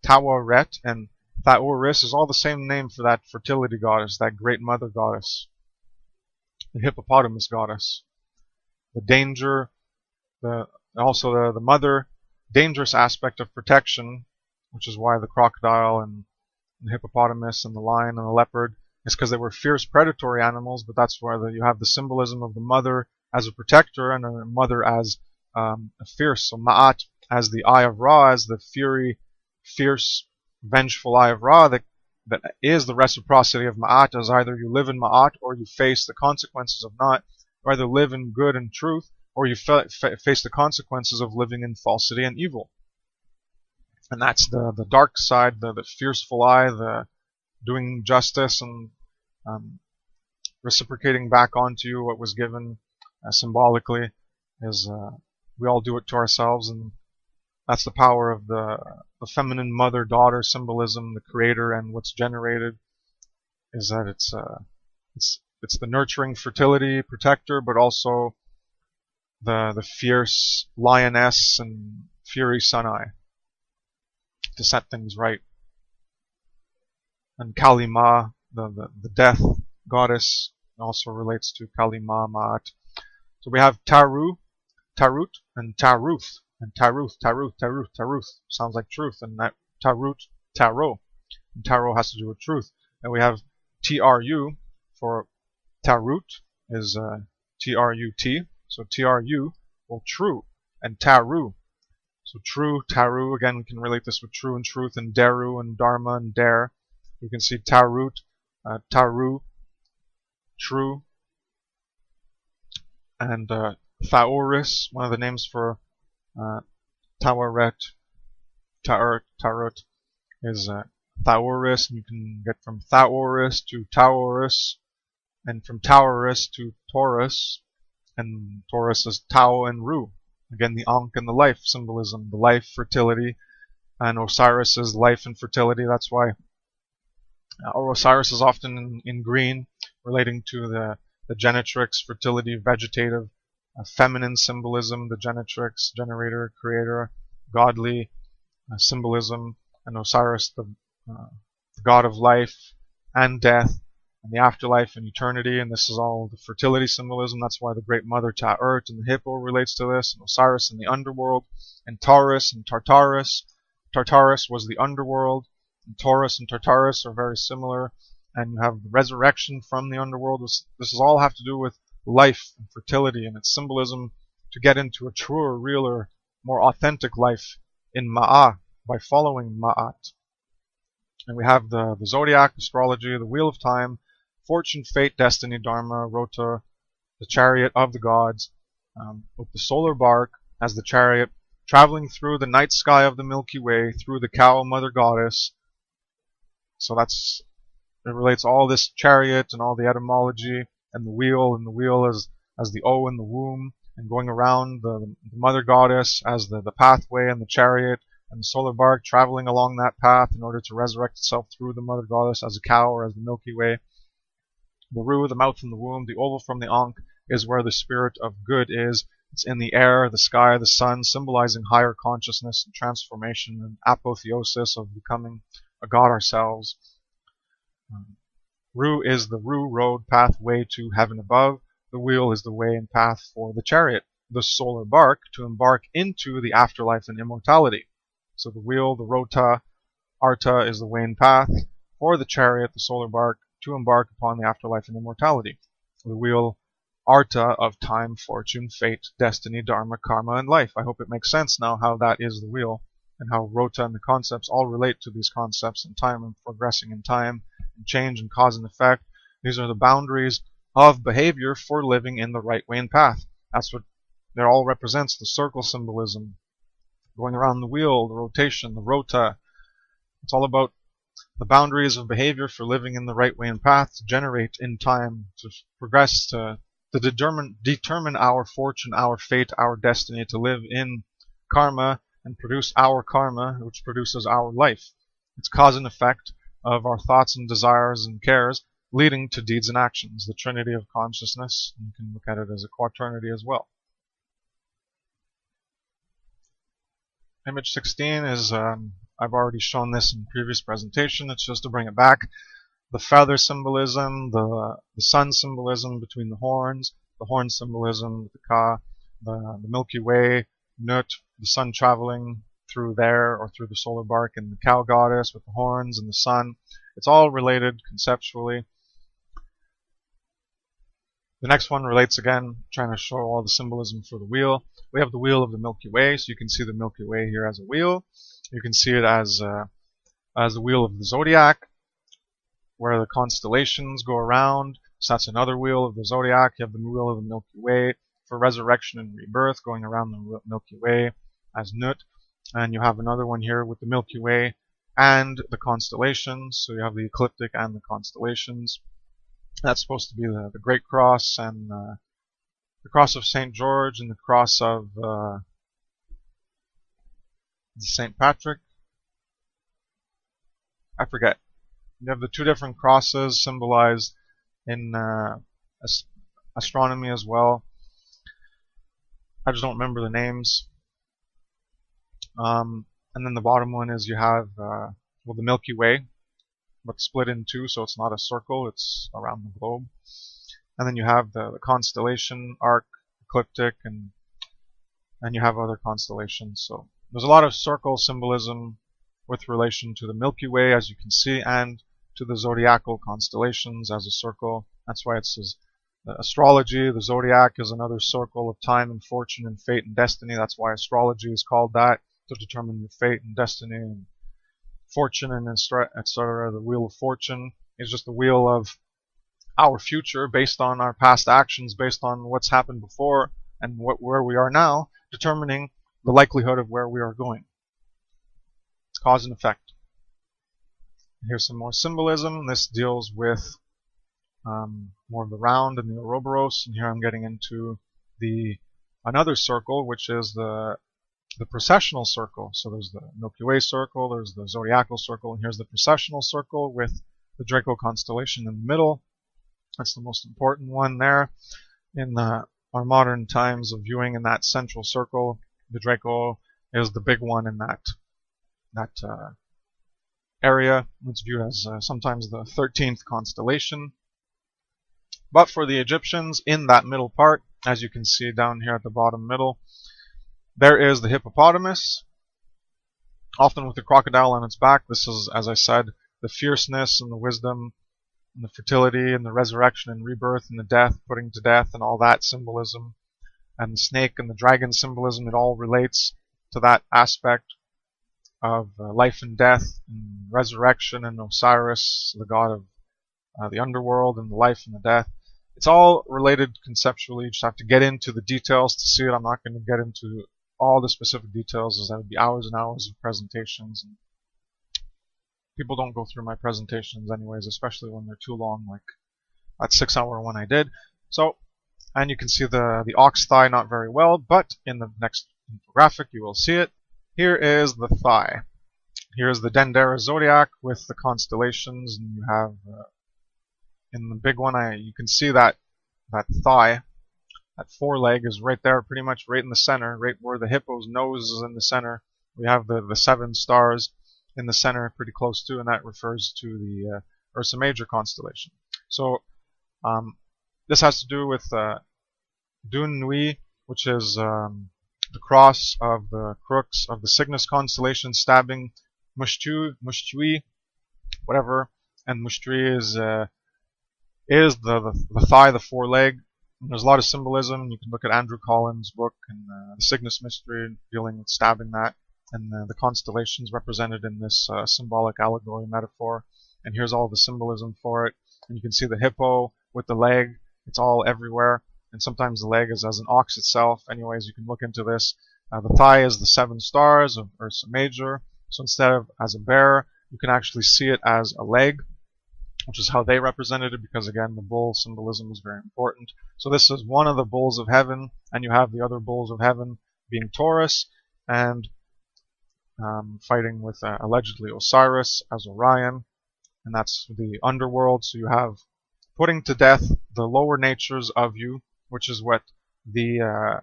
Tawaret, and Thaoris is all the same name for that fertility goddess, that great mother goddess, the hippopotamus goddess. The danger, also the mother, dangerous aspect of protection, which is why the crocodile and the hippopotamus and the lion and the leopard is because they were fierce predatory animals, but that's why you have the symbolism of the mother as a protector and a mother as a fierce. So Ma'at as the eye of Ra, as the fierce, vengeful eye of Ra, that is the reciprocity of Ma'at, as either you live in Ma'at or you face the consequences of not. You either live in good and truth or you face the consequences of living in falsity and evil. And that's the dark side, the fierceful eye, the doing justice and reciprocating back onto you what was given symbolically, is we all do it to ourselves, and that's the power of the feminine mother-daughter symbolism, the creator, and what's generated is that it's the nurturing fertility protector, but also the fierce lioness and fury sun eye to set things right. And Kali Ma, the death goddess, also relates to Kali Ma, Ma'at. So we have Tarut, and Taruth. And Taruth sounds like truth, and that Tarut, Tarot. And Tarot has to do with truth. And we have TRU for Tarut is TRUT. So TRU, well, true, and Taru. So true, Taru, again, we can relate this with true and truth, and Deru and Dharma and Dare. You can see Tarut, Taru, true, and Thaoris, one of the names for Tawaret, Ta'ert is Thaoris. You can get from Thaoris to Taurus, and from Taurus to Taurus, and Taurus is Tao and Ru. Again, the Ankh and the life symbolism, the life, fertility, and Osiris is life and fertility. That's why Osiris is often in green, relating to the genetrix, fertility, vegetative, feminine symbolism, the genetrix, generator, creator, godly symbolism, and Osiris, the god of life and death, and the afterlife and eternity, and this is all the fertility symbolism. That's why the great mother Ta'ert and the hippo relates to this, and Osiris in the underworld, and Taurus and Tartarus. Tartarus was the underworld, and Taurus and Tartarus are very similar, and you have the resurrection from the underworld. This is all have to do with life and fertility and its symbolism to get into a truer, realer, more authentic life in Ma'a by following Ma'at. And we have the Zodiac, astrology, the Wheel of Time, fortune, fate, destiny, Dharma, Rota, the chariot of the gods, with the solar bark as the chariot, traveling through the night sky of the Milky Way, through the cow mother goddess. So it relates all this chariot and all the etymology, and the wheel as the O in the womb, and going around the mother goddess as the pathway and the chariot, and the solar bark traveling along that path in order to resurrect itself through the mother goddess as a cow or as the Milky Way. The Ru, the mouth and the womb, the oval from the Ankh is where the spirit of good is. It's in the air, the sky, the sun, symbolizing higher consciousness and transformation and apotheosis of becoming a god ourselves. Ru is the Ru road pathway to heaven above. The wheel is the way and path for the chariot. The solar bark to embark into the afterlife and immortality. So the wheel, the Rta is the way and path for the chariot, the solar bark, to embark upon the afterlife and immortality. The wheel, Rta, of time, fortune, fate, destiny, dharma, karma, and life. I hope it makes sense now how that is the wheel, and how Rota and the concepts all relate to these concepts in time and progressing in time, and change and cause and effect. These are the boundaries of behavior for living in the right way and path. That's what it all represents, the circle symbolism, going around the wheel, the rotation, the Rota. It's all about the boundaries of behavior for living in the right way and path to generate in time, to progress, to determine our fortune, our fate, our destiny, to live in karma and produce our karma, which produces our life. It's cause and effect of our thoughts and desires and cares, leading to deeds and actions, the trinity of consciousness. You can look at it as a quaternity as well. Image 16 is, I've already shown this in previous presentation, it's just to bring it back. The feather symbolism, the sun symbolism between the horn symbolism with the Ka, the Milky Way, Nut, the sun traveling through there or through the solar bark, and the cow goddess with the horns and the sun. It's all related conceptually. The next one relates again, trying to show all the symbolism for the wheel. We have the wheel of the Milky Way, so you can see the Milky Way here as a wheel. You can see it as the wheel of the Zodiac, where the constellations go around. So that's another wheel of the Zodiac. You have the wheel of the Milky Way for resurrection and rebirth, going around the Milky Way as Nut. And you have another one here with the Milky Way and the constellations. So you have the ecliptic and the constellations. That's supposed to be the Great Cross and the Cross of St. George and the Cross of St. Patrick. I forget. You have the two different crosses symbolized in astronomy as well. I just don't remember the names. And then the bottom one is you have the Milky Way, but split in two, so it's not a circle, it's around the globe. And then you have the constellation arc, ecliptic, and you have other constellations. So there's a lot of circle symbolism with relation to the Milky Way, as you can see, and to the zodiacal constellations as a circle. That's why it says astrology, the zodiac is another circle of time and fortune and fate and destiny. That's why astrology is called that, to determine your fate and destiny and fortune and etc. The wheel of fortune is just the wheel of our future based on our past actions, based on what's happened before and where we are now, determining the likelihood of where we are going. It's cause and effect. Here's some more symbolism. This deals with more of the round and the Ouroboros, and here I'm getting into another circle, which is the processional circle. So there's the Milky Way circle, there's the zodiacal circle, and here's the processional circle with the Draco constellation in the middle. That's the most important one there. In our modern times of viewing in that central circle, the Draco is the big one in that area. It's viewed as sometimes the 13th constellation. But for the Egyptians, in that middle part, as you can see down here at the bottom middle, there is the hippopotamus, often with the crocodile on its back. This is, as I said, the fierceness and the wisdom and the fertility and the resurrection and rebirth and the death, putting to death and all that symbolism. And the snake and the dragon symbolism, it all relates to that aspect of life and death and resurrection and Osiris, the god of the underworld and the life and the death. It's all related conceptually. You just have to get into the details to see it. I'm not going to get into all the specific details, as that would be hours and hours of presentations. And people don't go through my presentations anyways, especially when they're too long, like that 6-hour one I did. So, and you can see the ox thigh not very well, but in the next infographic you will see it. Here is the thigh. Here is the Dendera Zodiac with the constellations, and you have in the big one, you can see that thigh, that foreleg is right there, pretty much right in the center, right where the hippo's nose is in the center. We have the 7 stars in the center, pretty close to, and that refers to the Ursa Major constellation. So this has to do with Dun Nui, which is the cross of the crooks of the Cygnus constellation, stabbing Mushtui, whatever, and Mushtui is the thigh, the foreleg. And there's a lot of symbolism. You can look at Andrew Collins' book and the Cygnus mystery dealing with stabbing that, and the constellations represented in this symbolic allegory metaphor. And here's all the symbolism for it. And you can see the hippo with the leg. It's all everywhere. And sometimes the leg is as an ox itself. Anyways, you can look into this. The thigh is the 7 stars of Ursa Major. So instead of as a bear, you can actually see it as a leg, which is how they represented it, because again, the bull symbolism is very important. So this is one of the bulls of heaven, and you have the other bulls of heaven being Taurus, and fighting with allegedly Osiris as Orion, and that's the underworld. So you have putting to death the lower natures of you, which is what the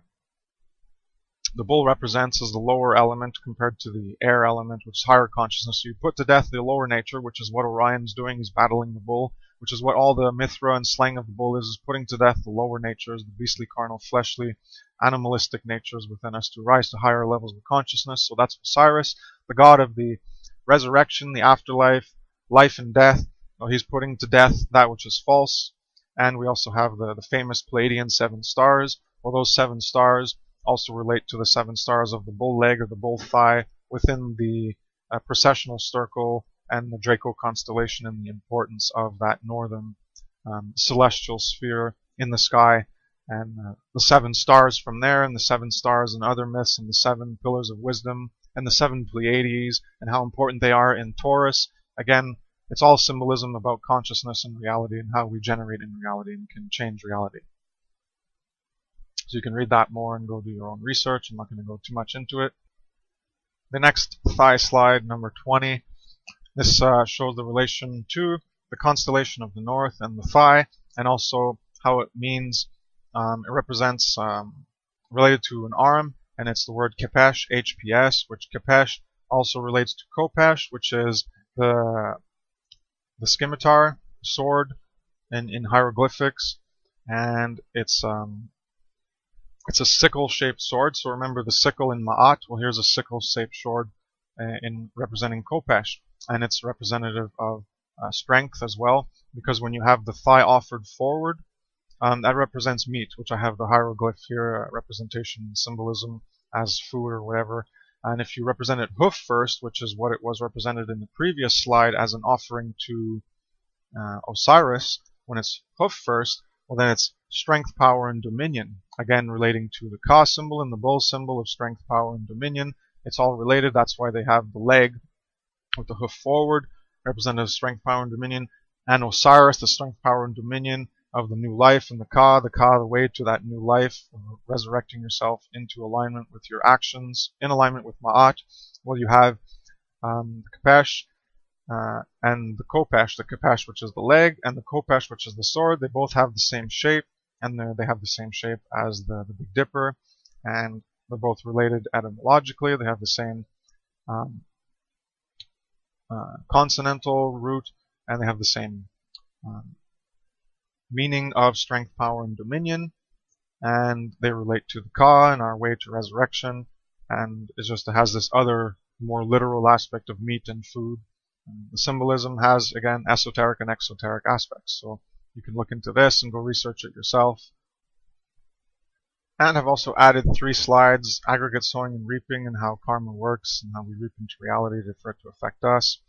The bull represents as the lower element compared to the air element, which is higher consciousness. So you put to death the lower nature, which is what Orion's doing. He's battling the bull, which is what all the Mithra and slaying of the bull is putting to death the lower natures, the beastly, carnal, fleshly, animalistic natures within us to rise to higher levels of consciousness. So that's Osiris, the god of the resurrection, the afterlife, life and death. So he's putting to death that which is false. And we also have the famous Pleiadian 7 stars. Well, those 7 stars also relate to the 7 stars of the bull leg or the bull thigh within the Processional Circle and the Draco constellation, and the importance of that northern celestial sphere in the sky, and the 7 stars from there, and the 7 stars in other myths, and the 7 pillars of wisdom, and the 7 Pleiades, and how important they are in Taurus. Again, it's all symbolism about consciousness and reality and how we generate in reality and can change reality. So you can read that more and go do your own research. I'm not going to go too much into it. The next thigh slide, number 20, this shows the relation to the constellation of the north and the thigh, and also how it means, it represents, related to an arm, and it's the word Kepesh, HPS, which Kepesh also relates to Khopesh, which is the scimitar, sword, in hieroglyphics, and it's a sickle-shaped sword. So remember the sickle in Ma'at. Well, here's a sickle-shaped sword in representing Khopesh, and it's representative of strength as well, because when you have the thigh offered forward, that represents meat, which I have the hieroglyph here, representation, symbolism as food or whatever. And if you represent it hoof first, which is what it was represented in the previous slide as an offering to Osiris, when it's hoof first, well then it's strength, power, and dominion. Again, relating to the Ka symbol and the bull symbol of strength, power, and dominion. It's all related. That's why they have the leg with the hoof forward, representative of strength, power, and dominion. And Osiris, the strength, power, and dominion of the new life, and the Ka, the way to that new life, resurrecting yourself into alignment with your actions, in alignment with Ma'at. Well, you have the Kepesh and the Khopesh, the Kepesh which is the leg, and the Khopesh which is the sword. They both have the same shape, and they have the same shape as the Big Dipper, and they're both related etymologically. They have the same consonantal root, and they have the same meaning of strength, power, and dominion, and they relate to the Ka and our way to resurrection, and it has this other more literal aspect of meat and food. And the symbolism has, again, esoteric and exoteric aspects, so you can look into this and go research it yourself. And I've also added 3 slides, aggregate sowing and reaping, and how karma works and how we reap into reality for it to affect us.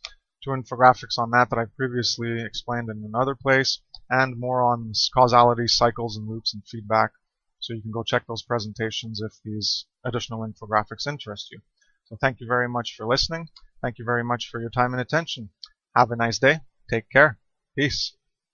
2 infographics on that I previously explained in another place, and more on causality, cycles, and loops and feedback. So you can go check those presentations if these additional infographics interest you. So thank you very much for listening. Thank you very much for your time and attention. Have a nice day. Take care. Peace.